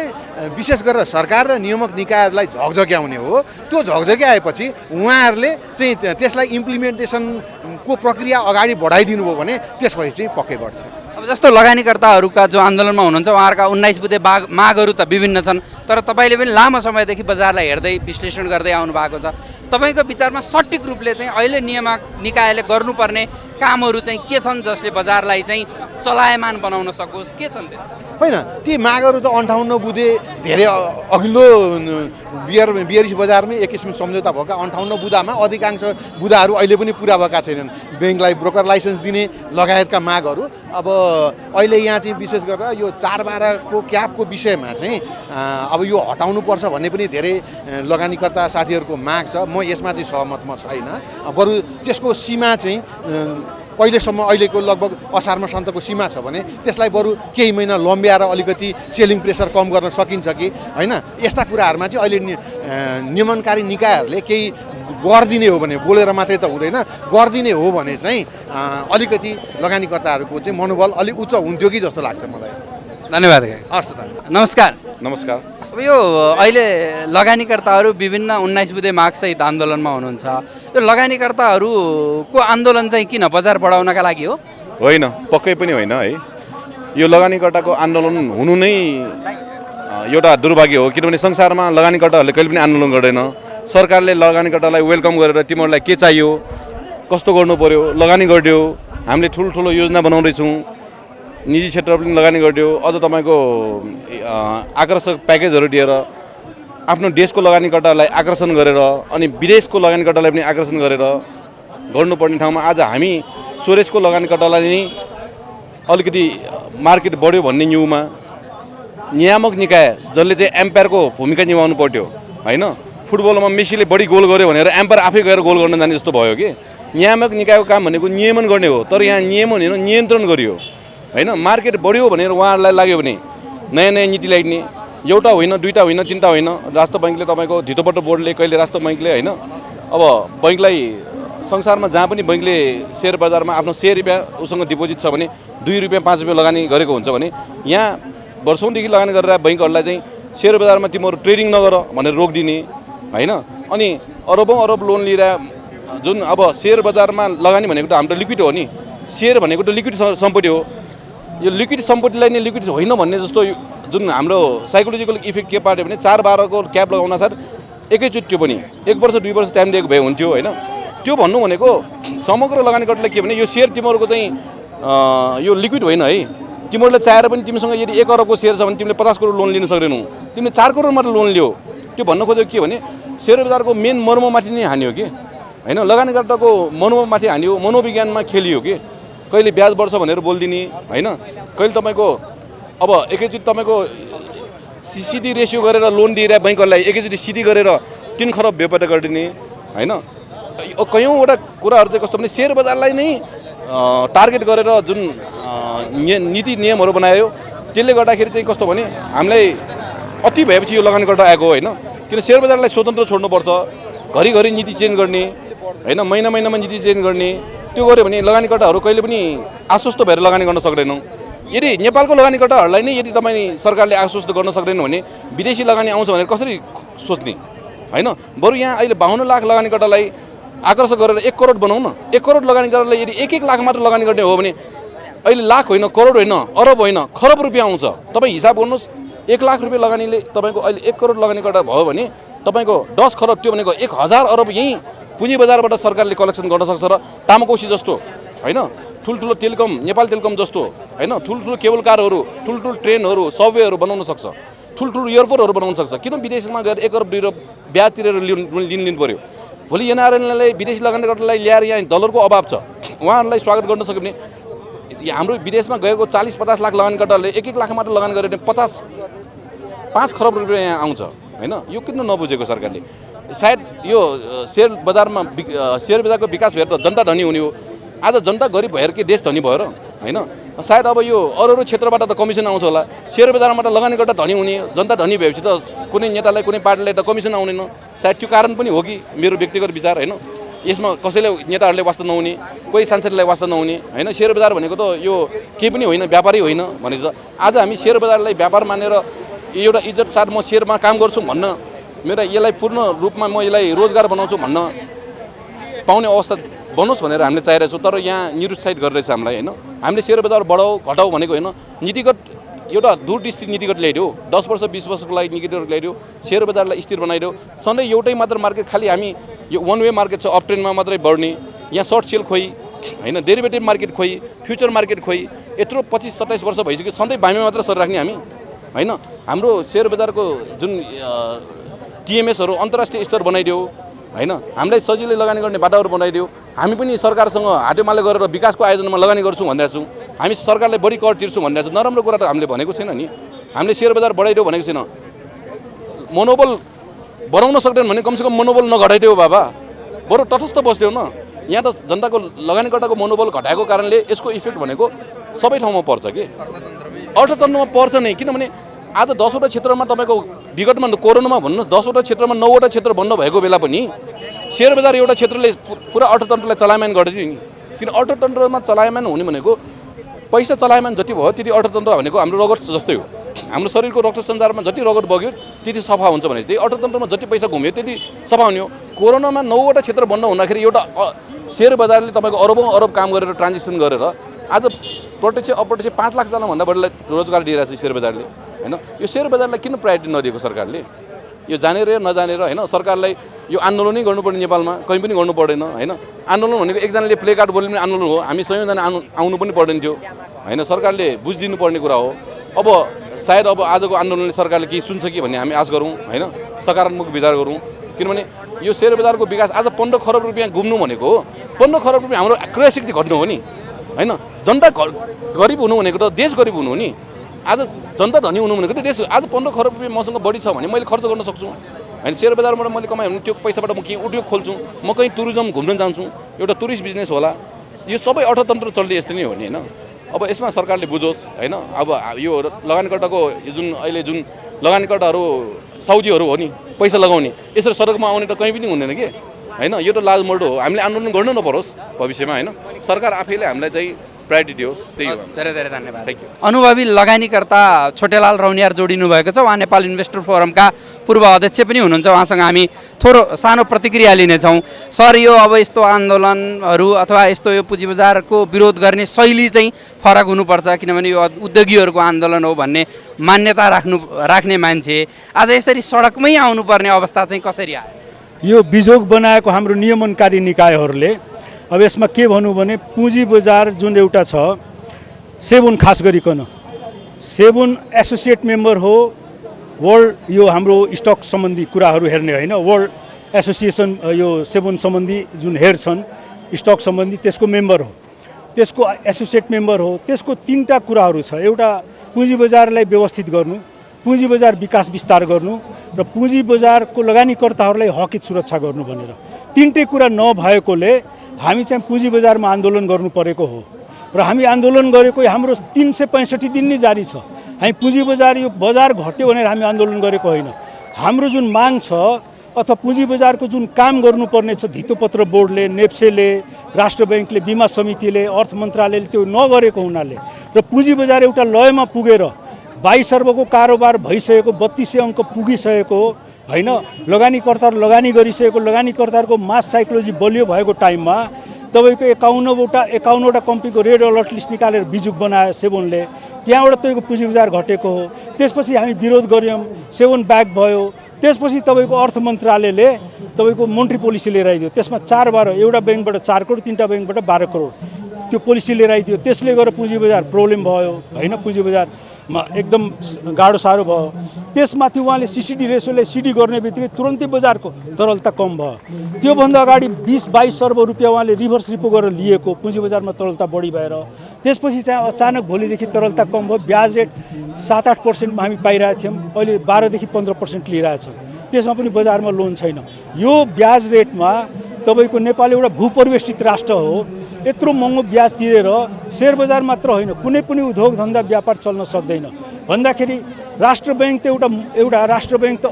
विशेष गरेर सरकार र नियामक निकायहरूलाई झकझक्याउने हो। त्यो झकझक्याएपछि उहाँहरूले चाहिँ त्यसलाई इम्प्लिमेन्टेसनको प्रक्रिया अगाडि बढाइदिनु भयो भने त्यसपछि चाहिँ पक्कै बढ्छ। अब जस्तो लगानीकर्ताहरूका जो आन्दोलनमा हुनुहुन्छ उहाँहरूका 19 बुँदे मागहरू त विभिन्न छन्, तर तपाईँले पनि लामो समयदेखि बजारलाई हेर्दै विश्लेषण गर्दै आउनु भएको छ। तपाईँको विचारमा सटिक रूपले चाहिँ अहिले नियामक निकायले गर्नुपर्ने कामहरू चाहिँ के छन् जसले बजारलाई चाहिँ चलायमान बनाउन सकोस्, के छन् त्यो? होइन, ती मागहरू त 58 बुँदे धेरै अघिल्लो बियरिस बजारमै एक किसिम सम्झौता भएका 58 बुँदामा अधिकांश बुँदाहरू अहिले पनि पुरा भएका छैनन्। ब्याङ्कलाई ब्रोकर लाइसेन्स दिने लगायतका मागहरू। अब अहिले यहाँ चाहिँ विशेष गरेर यो 4/12को क्यापको विषयमा चाहिँ अब यो हटाउनुपर्छ भन्ने पनि धेरै लगानीकर्ता साथीहरूको माग छ। म यसमा चाहिँ सहमत छैन। बरु त्यसको सीमा चाहिँ कहिलेसम्म, अहिलेको लगभग असारमा सन्तको सीमा छ भने त्यसलाई बरु केही महिना लम्ब्याएर अलिकति सेलिङ प्रेसर कम गर्न सकिन्छ कि होइन, यस्ता कुराहरूमा चाहिँ अहिले नियमनकारी निकायहरूले केही गरिदिने हो भने, बोलेर मात्रै त हुँदैन, गरिदिने हो भने चाहिँ अलिकति लगानीकर्ताहरूको चाहिँ मनोबल अलिक उच्च हुन्थ्यो कि जस्तो लाग्छ मलाई। धन्यवाद। हस् त, नमस्कार। नमस्कार। अब यो अहिले लगानीकर्ताहरू विभिन्न 19 बुँदे मागसहित आन्दोलनमा हुनुहुन्छ। यो लगानीकर्ताहरूको आन्दोलन चाहिँ किन बजार बढाउनका लागि हो? होइन, पक्कै पनि होइन है। यो लगानीकर्ताको आन्दोलन हुनु नै एउटा दुर्भाग्य हो, किनभने संसारमा लगानीकर्ताहरूले कहिले पनि आन्दोलन गर्दैन। सरकारले लगानीकर्तालाई वेलकम गरेर तिमीहरूलाई के चाहियो, कस्तो गर्नु पर्यो, लगानी गरिदियो। हामीले ठुल्ठुलो योजना बनाउँदैछौँ, निजी क्षेत्र पनि लगानी गरिदियो। अझ तपाईँको आकर्षक प्याकेजहरू दिएर आफ्नो देशको लगानीकर्तालाई आकर्षण गरेर अनि विदेशको लगानीकर्तालाई पनि आकर्षण गरेर गर्नुपर्ने ठाउँमा आज हामी स्वदेशको लगानीकर्तालाई नै अलिकति मार्केट बढ्यो भन्ने न्युमा नियामक निकाय जसले चाहिँ एम्पायरको भूमिका निभाउनु पर्थ्यो होइन। फुटबलमा मेसीले बढी गोल गर्यो भनेर एम्पायर आफै गएर गोल गर्न जाने जस्तो भयो कि। नियामक निकायको काम भनेको नियमन गर्ने हो, तर यहाँ नियमन होइन, नियन्त्रण गरियो होइन। मार्केट बढ्यो भनेर उहाँहरूलाई लाग्यो भने नयाँ नयाँ नीति ल्याइदिने, एउटा होइन, दुईवटा होइन, तिनवटा होइन। राष्ट्र बैङ्कले तपाईँको धितोपट्टो बोर्डले कहिले राष्ट्र बैङ्कले होइन, अब बैङ्कलाई संसारमा जहाँ पनि बैङ्कले सेयर बजारमा आफ्नो 100 रुपियाँ उसँग डिपोजिट छ भने 2 रुपियाँ 5 रुपियाँ लगानी गरेको हुन्छ भने यहाँ वर्षौँदेखि लगानी गरेर बैङ्कहरूलाई चाहिँ सेयर बजारमा तिमीहरू ट्रेडिङ नगर भनेर रोकिदिने होइन। अनि अरबौँ अरब लोन लिएर जुन अब सेयर बजारमा लगानी भनेको त हाम्रो लिक्विड हो नि, सेयर भनेको त लिक्विड सम्पत्ति हो। यो लिक्विड सम्पत्तिलाई नै लिक्विड होइन भन्ने जस्तो जुन हाम्रो साइकोलोजिकल इफेक्ट के पार्यो भने 4/12को क्याप लगाउन साथ एकैचोटि त्यो पनि 1 वर्ष 2 वर्ष टाइम दिएको भए हुन्थ्यो होइन। त्यो भन्नु भनेको समग्र लगानीकर्ताले के भने यो सेयर तिमीहरूको चाहिँ यो लिक्विड होइन है। तिमीहरूले चाहेर पनि तिमीसँग यदि 1 अरबको सेयर छ भने तिमीले 50 करोड लोन लिन सक्दैनौ, तिमीले 4 करोड मात्र लोन लियो। त्यो भन्न खोजेको के भने सेयर बजारको मेन मर्ममाथि नै हानि हो कि होइन, लगानीकर्ताको मनोमाथि हानि हो, मनोविज्ञानमा खेलियो कि। कहिले ब्याज बढ्छ भनेर बोलिदिने होइन, कहिले तपाईँको अब एकैचोटि तपाईँको सिडी रेसियो गरेर लोन दिएर बैङ्कहरूलाई एकैचोटि सिडी गरेर 3 खरब बेपत्ता गरिदिने होइन। कयौँवटा कुराहरू चाहिँ कस्तो भने सेयर बजारलाई नै टार्गेट गरेर जुन नीति नियमहरू बनायो त्यसले गर्दाखेरि चाहिँ कस्तो भने हामीलाई अति भएपछि यो लगानीकर्ता आएको होइन। किन सेयर बजारलाई स्वतन्त्र छोड्नुपर्छ, घरिघरि नीति चेन्ज गर्ने होइन, महिना महिनामा नीति चेन्ज गर्ने। त्यो गऱ्यो भने लगानीकर्ताहरू कहिले पनि आश्वस्त भएर लगानी गर्न सक्दैनौँ। यदि नेपालको लगानीकर्ताहरूलाई नै यदि तपाईँ सरकारले आश्वस्त गर्न सक्दैन भने विदेशी लगानी आउँछ भनेर कसरी सोच्ने होइन। बरु यहाँ अहिले 52 लाख लगानीकर्तालाई आकर्षक गरेर 1 करोड बनाऊ न। 1 करोड लगानीकर्तालाई यदि 1-1 लाख मात्र लगानी गर्ने हो भने अहिले लाख होइन, करोड होइन, अरब होइन, खरब रुपियाँ आउँछ। तपाईँ हिसाब गर्नुहोस्, 1 लाख रुपियाँ लगानीले तपाईँको अहिले 1 करोड लगानीकर्ता भयो भने तपाईँको 10 खरब, त्यो भनेको 1000 अरब यहीँ पुँजी बजारबाट सरकारले कलेक्सन गर्न सक्छ। र तामाकोसी जस्तो होइन, ठुल्ठुलो टेलिकम, नेपाल टेलिकम जस्तो होइन, ठुल्ठुलो केबल कारहरू, ठुल्ठुलो ट्रेनहरू, सबवेहरू बनाउन सक्छ। ठुल्ठुलो एयरपोर्टहरू बनाउन सक्छ। किन विदेशमा गएर 1 अरब 2 अरब ब्याज तिरेर लिनु पर्यो? भोलि एनआरएनएललाई विदेशी लगानीकर्तालाई ल्याएर यहाँ डलरको अभाव छ, उहाँहरूलाई स्वागत गर्न सक्यो भने हाम्रो विदेशमा गएको 40-50 लाख लगानीकर्ताहरूले 1-1 लाख मात्र लगानी गरेर 5 खरब रुपियाँ यहाँ आउँछ होइन। यो किन नबुझेको सरकारले? सायद यो सेयर बजारको विकास भएर त जनता धनी हुने हो। आज जनता गरिब भएर के देश धनी भयो र होइन? सायद अब यो अरू क्षेत्रबाट त कमिसन आउँछ होला, सेयर बजारमा त लगानीकर्ता धनी हुने, जनता धनी भएपछि त कुनै नेतालाई कुनै पार्टीलाई त कमिसन आउँदैन। सायद त्यो कारण पनि हो कि मेरो व्यक्तिगत विचार होइन। यसमा कसैले नेताहरूले वास्ता नहुने, कोही सांसदलाई वास्ता नहुने होइन। सेयर बजार भनेको त यो केही पनि होइन, व्यापारै होइन भनेको छ। आज हामी सेयर बजारलाई व्यापार मानेर एउटा इज्जत साथ म सेयरमा काम गर्छु भन्न, मेरो यसलाई पूर्ण रूपमा म यसलाई रोजगार बनाउँछु भन्न पाउने अवस्था बनोस् भनेर हामीले चाहिरहेको छौँ। तर यहाँ निरुत्साहित गरिरहेछ हामीलाई होइन। हामीले सेयर बजार बढाऊ घटाऊ भनेको होइन, नीतिगत एउटा दूरदृष्टि नीतिगत ल्याइदियो, 10 वर्ष 20 वर्षको लागि नीतिगत ल्याइदियो, सेयर बजारलाई स्थिर बनाइदियो। सधैँ एउटै मात्र मार्केट, खालि हामी यो वान वे मार्केट छ, अप ट्रेन्डमा मात्रै बढ्ने, यहाँ सर्ट सेल खोइ होइन, डेरिभेटिभ मार्केट खोइ, फ्युचर मार्केट खोइ, यत्रो 25-27 वर्ष भइसक्यो सधैँ बाइमा मात्र सरिराख्ने हामी होइन। हाम्रो सेयर बजारको जुन टिएमएसहरू अन्तर्राष्ट्रिय स्तर बनाइदियो होइन, हामीलाई सजिलै लगानी गर्ने बाटाहरू बनाइदियो। हामी पनि सरकारसँग हातेमाले गरेर विकासको आयोजनामा लगानी गर्छौँ भनिरहेको छौँ, हामी सरकारलाई बढी कर तिर्छौँ भनिरहेको छौँ। नराम्रो कुरा त हामीले भनेको छैन नि, हामीले सेयर बजार बढाइदियो भनेको छैन। मनोबल बनाउन सक्दैन भने कमसेकम मनोबल नघटाइदियो बाबा, बरु तटस्थ बस्दियो न। यहाँ त जनताको लगानीकर्ताको मनोबल घटाएको कारणले यसको इफेक्ट भनेको सबै ठाउँमा पर्छ कि अर्थतन्त्रमा पर्छ नै। किनभने आज 10वटा क्षेत्रमा तपाईँको विगतमा कोरोनामा भन्नुहोस् 10वटा क्षेत्रमा 9वटा क्षेत्र बन्द भएको बेला पनि सेयर बजार एउटा क्षेत्रले पुरा अर्थतन्त्रलाई चलायमान गरिदियो नि। किन अर्थतन्त्रमा चलायमान हुने भनेको पैसा चलायमान जति भयो त्यति अर्थतन्त्र भनेको हाम्रो रगत जस्तै हो। हाम्रो शरीरको रक्त सञ्चारमा जति रगत बग्यो त्यति सफा हुन्छ भनेपछि त्यही अर्थतन्त्रमा जति पैसा घुम्यो त्यति सफा हुने हो। कोरोनामा 9वटा क्षेत्र बन्द हुँदाखेरि एउटा सेयर बजारले तपाईँको अरबौँ अरब काम गरेर ट्रान्जेक्सन गरेर आज प्रत्यक्ष अप्रत्यक्ष 5 लाखजनाभन्दा बढीलाई रोजगार दिइरहेको छ सेयर बजारले होइन। यो सेयर बजारलाई किन प्रायोरिटी नदिएको सरकारले? यो जानेर या नजानेर होइन। सरकारलाई यो आन्दोलनै गर्नुपर्ने नेपालमा कहीँ पनि गर्नु पर्दैन होइन। आन्दोलन भनेको एकजनाले प्ले कार्ड बोल्ने आन्दोलन हो, हामी सयौँजना आउनु पनि पर्दैन थियो होइन। सरकारले बुझिदिनु पर्ने कुरा हो। अब सायद अब आजको आन्दोलनले सरकारले केही सुन्छ कि भन्ने हामी आश गरौँ होइन, सकारात्मक विचार गरौँ। किनभने यो सेयर बजारको विकास आज 15 खरब रुपियाँ घुम्नु भनेको हो, 15 खरब रुपियाँ हाम्रो क्रयशक्ति घट्नु हो नि होइन। जनता गरिब हुनु भनेको त देश गरिब हुनु हो नि। आज जनता धनी हुनु भनेको त देश। आज 15 खरब रुपियाँ मसँग बढी छ भने मैले खर्च गर्न सक्छु होइन। सेयर बजारबाट मैले कमाएँ भने त्यो पैसाबाट म केही उद्योग खोल्छु, म कहीँ टुरिज्म घुम्न जान्छु, एउटा टुरिस्ट बिजनेस होला। यो सबै अर्थतन्त्र चल्दै यस्तै नै हो नि होइन। अब यसमा सरकारले बुझोस् होइन। अब यो लगानीकर्ताको जुन अहिले जुन लगानीकर्ताहरू साउदीहरू हो नि पैसा लगाउने, यसरी सडकमा आउने त कहीँ पनि हुँदैन कि होइन। यो त लाजमर्दो हो। हामीले आन्दोलन गर्नु नपरोस् भविष्यमा होइन। सरकार आफैले हामीलाई चाहिँ प्रायोरिटी दियोस्, त्यही हो। धेरै धेरै धन्यवाद। Thank you. अनुभवी लगानीकर्ता छोटेलाल रौनियार जोडिनु भएको छ। उहाँ नेपाल इन्भेस्टर फोरमका पूर्व अध्यक्ष पनि हुनुहुन्छ। उहाँसँग हामी थोरो सानो प्रतिक्रिया लिनेछौँ। सर, यो अब यस्तो आन्दोलनहरू अथवा यस्तो यो पुँजी बजारको विरोध गर्ने शैली चाहिँ फरक हुनुपर्छ, किनभने यो उद्योगीहरूको आन्दोलन हो भन्ने मान्यता राख्ने मान्छे आज यसरी सडकमै आउनुपर्ने अवस्था चाहिँ कसरी आयो? यो बिजोग बनाएको हाम्रो नियमनकारी निकायहरूले अब यसमा के भनौँ भने पुँजी बजार जुन एउटा छ, सेबुन खास गरिकन सेबुन एसोसिएट मेम्बर हो वर्ल्ड, यो हाम्रो स्टक सम्बन्धी कुराहरू हेर्ने होइन, वर्ल्ड एसोसिएसन यो सेबुन सम्बन्धी जुन हेड छन् स्टक सम्बन्धी त्यसको मेम्बर हो, त्यसको एसोसिएट मेम्बर हो। त्यसको 3टा कुराहरू छ। एउटा पुँजी बजारलाई व्यवस्थित गर्नु, पुँजी बजार विकास विस्तार गर्नु र पुँजी बजारको लगानीकर्ताहरूलाई हकित सुरक्षा गर्नु भनेर 3टै कुरा नभएकोले हामी चाहिँ पुँजी बजारमा आन्दोलन गर्नु परेको हो र हामी आन्दोलन गरेको हाम्रो 365 दिन नै जारी छ। हामी पुँजी बजार यो बजार घट्यो भनेर हामी आन्दोलन गरेको होइन। हाम्रो जुन माग छ अथवा पुँजी बजारको जुन काम गर्नुपर्ने छ, धितोपत्र बोर्डले, नेप्सेले, राष्ट्र ब्याङ्कले, बिमा समितिले, अर्थ मन्त्रालयले त्यो नगरेको हुनाले र पुँजी बजार एउटा लयमा पुगेर 22 अर्बको कारोबार भइसकेको, 3200 अङ्क पुगिसकेको होइन, लगानीकर्ताहरू लगानी गरिसकेको, लगानीकर्ताहरूको मास साइकोलोजी बलियो भएको टाइममा तपाईँको 51वटा कम्पनीको रेड अलर्ट लिस्ट निकालेर बिजुक बनायो सेबुनले। त्यहाँबाट तपाईँको पुँजी बजार घटेको हो। त्यसपछि हामी विरोध गऱ्यौँ, सेबुन ब्याक भयो। त्यसपछि तपाईँको अर्थ मन्त्रालयले तपाईँको मोन्ट्री पोलिसी लिएर आइदियो। त्यसमा 4-12 एउटा ब्याङ्कबाट 4 करोड, 3टा ब्याङ्कबाट 12 करोड त्यो पोलिसी लिएर आइदियो। त्यसले गर्दा पुँजी बजार प्रब्लम भयो होइन। पुँजी बजार एकदम गाह्रो साह्रो भयो। त्यसमाथि उहाँले सिसिडी रेसियोलाई सिडी गर्ने बित्तिकै तुरन्तै बजारको तरलता कम भयो। त्योभन्दा अगाडि 20-22 अर्ब रुपियाँ उहाँले रिभर्स रिपो गरेर लिएको, पुँजी बजारमा तरलता बढी भएर त्यसपछि चाहिँ अचानक भोलिदेखि तरलता कम भयो। ब्याज रेट 7-8%मा हामी पाइरहेको थियौँ, अहिले 12देखि 15% लिइरहेछौँ। त्यसमा पनि बजारमा लोन छैन। यो ब्याज रेटमा तपाईँको नेपाल एउटा भूपरिवेष्टित राष्ट्र हो, यत्रो महँगो ब्याज तिरेर शेयर बजार मात्र होइन कुनै पनि उद्योग धन्दा व्यापार चल्न सक्दैन भन्दाखेरि राष्ट्र बैंक त एउटा राष्ट्र बैंक त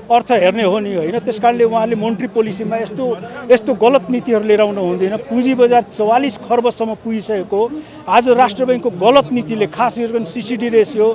अर्थ हेर्ने हो नि होइन। त्यसकारणले उहाँले मोनेटरी पोलिसीमा यस्तो गलत नीतिहरू लिएर आउनु हुँदैन। पुँजी बजार 44 खर्बसम्म पुगिसकेको आज राष्ट्र बैंकको गलत नीतिले खास गरेर सिसिडी रेसियो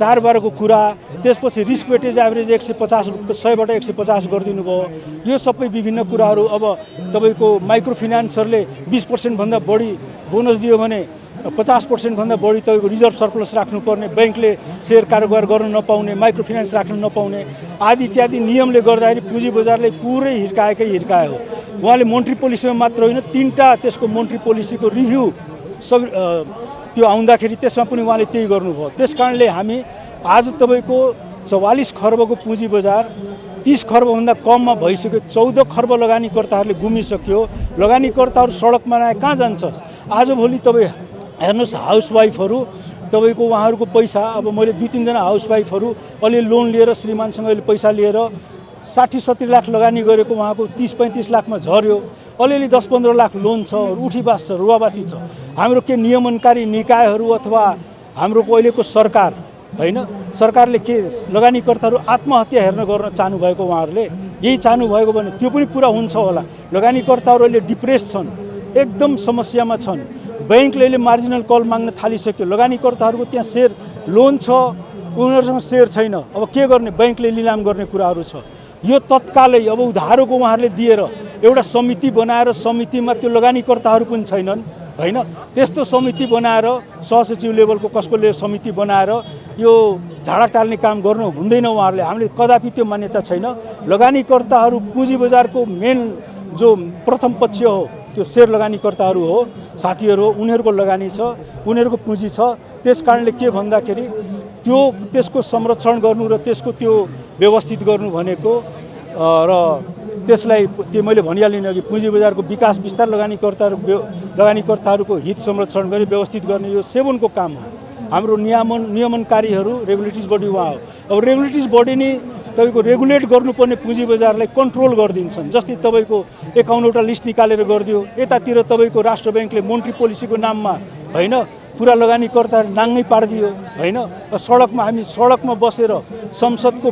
4/12 को कुरा, त्यसपछि रिस्क वेटेज एभरेज 100बाट 150 गरिदिनु भयो। यो सबै विभिन्न कुराहरू अब तपाईँको माइक्रो फाइनेन्सरले 20% भन्दा बढी बोनस दियो भने 50% भन्दा बढी तपाईँको रिजर्भ सरप्लस राख्नुपर्ने, बैंकले शेयर कारोबार गर्न नपाउने, माइक्रो फाइनेन्स राख्न नपाउने आदि इत्यादि नियमले गर्दाखेरि पुँजी बजारले पुरै हिर्कायो। उहाँले मोनेटरी पोलिसीमा मात्र होइन 3टा त्यसको मोनेटरी पोलिसीको रिभ्यू सब त्यो आउँदाखेरि त्यसमा पनि उहाँले त्यही गर्नुभयो। त्यसकारणले हामी आज तपाईँको 44 खर्बको पुँजी बजार 30 खर्बभन्दा कममा भइसक्यो। 14 खर्ब लगानीकर्ताहरूले गुमिसक्यो। लगानीकर्ताहरू सडकमा आए कहाँ जान्छ? आजभोलि तपाईँ हेर्नुहोस्, हाउसवाइफहरू तपाईँको उहाँहरूको पैसा, अब मैले 2-3 जना हाउसवाइफहरू अलि लोन लिएर श्रीमानसँग अहिले पैसा लिएर 60-70 लाख लगानी गरेको उहाँको 30-35 लाखमा झर्यो। अलिअलि 10-15 लाख लोन छ, उठीबास छ, रुवाबासी छ। हाम्रो के नियमनकारी निकायहरू अथवा हाम्रो अहिलेको सरकार होइन, सरकारले के लगानीकर्ताहरू आत्महत्या गर्न चाहनुभएको उहाँहरूले यही चाहनुभएको भने त्यो पनि पुरा हुन्छ होला। लगानीकर्ताहरू अहिले डिप्रेस छन्, एकदम समस्यामा छन्। बैंकले अहिले मार्जिनल कल माग्न थालिसक्यो। लगानीकर्ताहरूको त्यहाँ शेयर लोन छ, उनीहरूसँग शेयर छैन। अब के गर्ने? बैंकले लिलाम गर्ने कुराहरू छ। यो तत्कालै अब उधारोको उहाँहरूले दिएर एउटा समिति बनाएर समितिमा त्यो लगानीकर्ताहरू पनि छैनन् होइन, त्यस्तो समिति बनाएर सहसचिव लेभलको कसको समिति बनाएर यो झाडा टाल्ने काम गर्नु हुँदैन उहाँहरूले। हामीले कदापि त्यो मान्यता छैन। लगानीकर्ताहरू पुँजी बजारको मेन जो प्रथम पक्ष हो त्यो शेयर लगानीकर्ताहरू हो, साथीहरू हो, उनीहरूको लगानी छ, उनीहरूको पुँजी छ। त्यसकारणले के भन्दाखेरि त्यसको संरक्षण गर्नु र त्यसको त्यो व्यवस्थित गर्नु भनेको र त्यसलाई त्यो मैले भनिहालेँ अघि पुँजी बजारको विकास विस्तार लगानीकर्ताहरूको हित संरक्षण गरी व्यवस्थित गर्ने यो सेबनको काम हो। हाम्रो नियमनकारीहरू रेगुलेटरी बडी उहाँ हो। अब रेगुलेटरी बडी नै तपाईँको रेगुलेट गर्नुपर्ने पुँजी बजारलाई कन्ट्रोल गरिदिन्छन्। जस्तै तपाईँको 51वटा लिस्ट निकालेर गरिदियो, यतातिर तपाईँको राष्ट्र बैंकले मोनेटरी पोलिसीको नाममा होइन पुरा लगानीकर्ता नाङ्गै पारिदियो होइन। सडकमा हामी सडकमा बसेर संसदको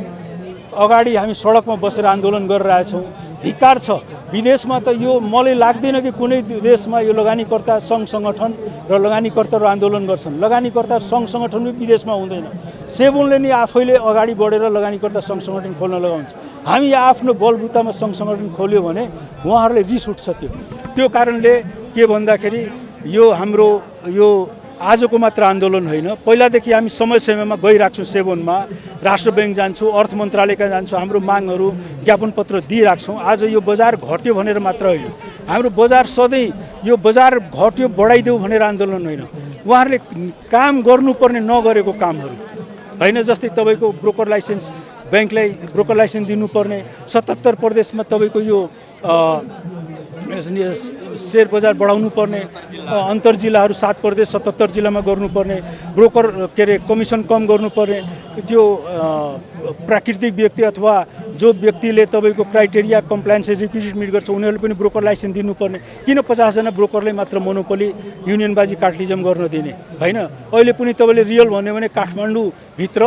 अगाडि हामी सडकमा बसेर आन्दोलन गरिरहेछौँ। धिक्कार छ। विदेशमा त यो मलाई लाग्दैन कि कुनै देशमा यो लगानीकर्ता सङ्घ सङ्गठन र लगानीकर्ताहरू आन्दोलन गर्छन्। लगानीकर्ता सङ्घ सङ्गठन पनि विदेशमा हुँदैन। सेबुनले नि आफैले अगाडि बढेर लगानीकर्ता सङ्घ सङ्गठन खोल्न लगाउँछ। हामी आफ्नो बलबुतामा सङ्घ सङ्गठन खोल्यो भने उहाँहरूले रिस उठ्छ। त्यो कारणले के भन्दाखेरि यो हाम्रो यो आजको मात्र आन्दोलन होइन, पहिलादेखि हामी समय समयमा गइरहेको छौँ। सेबुनमा राष्ट्र बैंक जान्छौँ, अर्थ मन्त्रालयका जान्छौँ, हाम्रो मागहरू ज्ञापन पत्र दिइरहेछौँ। आज यो बजार घट्यो भनेर मात्र होइन, हाम्रो बजार सधैँ यो बजार घट्यो बढाइदेऊ भनेर आन्दोलन होइन, उहाँहरूले काम गर्नुपर्ने नगरेको कामहरू होइन। जस्तै तपाईँको ब्रोकर लाइसेन्स, बैंकलाई ब्रोकर लाइसेन्स दिनुपर्ने, 77 प्रदेशमा तपाईँको यो शेयर बजार बढाउनु पर्ने, अन्तर जिल्लाहरू 7 प्रदेश 77 जिल्लामा गर्नुपर्ने, ब्रोकर के अरे कमिसन कम गर्नुपर्ने, त्यो प्राकृतिक व्यक्ति अथवा जो व्यक्तिले तपाईँको क्राइटेरिया कम्प्लायन्स रिक्विजिट मिट गर्छ उनीहरूले पनि ब्रोकर लाइसेन्स दिनुपर्ने। किन 50 जना ब्रोकरले मात्र मोनोपोली युनियनबाजी कार्टलिजम गर्न दिने होइन? अहिले पनि तपाईँले रियल भन्यो भने काठमाडौँभित्र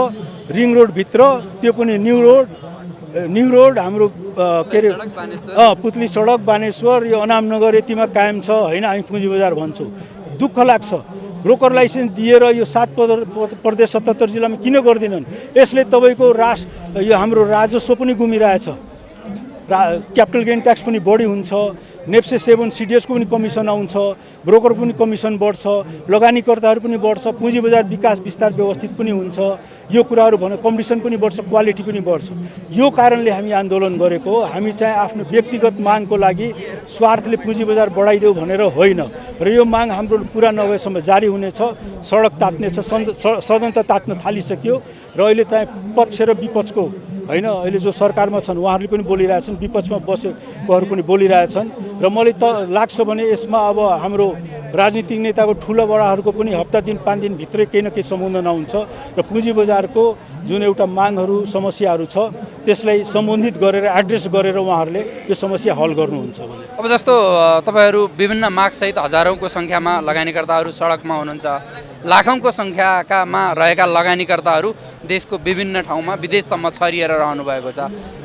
रिङ रोडभित्र त्यो पनि न्यू रोड हाम्रो के अरे पुतली सडक बानेश्वर यो अनामनगर यतिमा कायम छ होइन। हामी पुँजी बजार भन्छौँ। दुःख लाग्छ ब्रोकर लाइसेन्स दिएर यो 7 प्रदेश 77 जिल्लामा किन गर्दिनन्? यसले तपाईँको यो हाम्रो राजस्व पनि गुमिरहेछ, क्यापिटल गेन ट्याक्स पनि बढी हुन्छ, नेप्से 7 सिडिएसको पनि कमिसन आउँछ, ब्रोकरको पनि कमिसन बढ्छ, लगानीकर्ताहरू पनि बढ्छ, पुँजी बजार विकास विस्तार व्यवस्थित पनि हुन्छ। यो कुराहरू भने कम्पिटिसन पनि बढ्छ, क्वालिटी पनि बढ्छ। यो कारणले हामी आन्दोलन गरेको हो। हामी चाहिँ आफ्नो व्यक्तिगत मागको लागि स्वार्थले पुँजी बजार बढाइदेऊ भनेर होइन, र यो माग हाम्रो पुरा नभएसम्म जारी हुनेछ। सडक तात्नेछ, सदन त तात्न थालिसक्यो र अहिले चाहिँ पक्ष र विपक्षको होइन, अहिले जो सरकारमा छन् उहाँहरूले पनि बोलिरहेछन्, विपक्षमा बसेकोहरू पनि बोलिरहेछन्। र मलाई त लाग्छ भने यसमा अब हाम्रो राजनीतिक नेताको ठुलो बडाहरूको पनि हप्ता दिन 5 दिनभित्रै केही न केही सम्बोधन हुन्छ र पुँजी बजारको जुन एउटा मागहरू समस्याहरू छ त्यसलाई सम्बोधित गरेर एड्रेस गरेर उहाँहरूले यो समस्या हल गर्नुहुन्छ भने। अब जस्तो तपाईँहरू विभिन्न मागसहित हजारौँको सङ्ख्यामा लगानीकर्ताहरू सडकमा हुनुहुन्छ, लाखौँको सङ्ख्याकामा रहेका लगानीकर्ताहरू देशको विभिन्न ठाउँमा विदेशसम्म छरिएर रहनु भएको छ।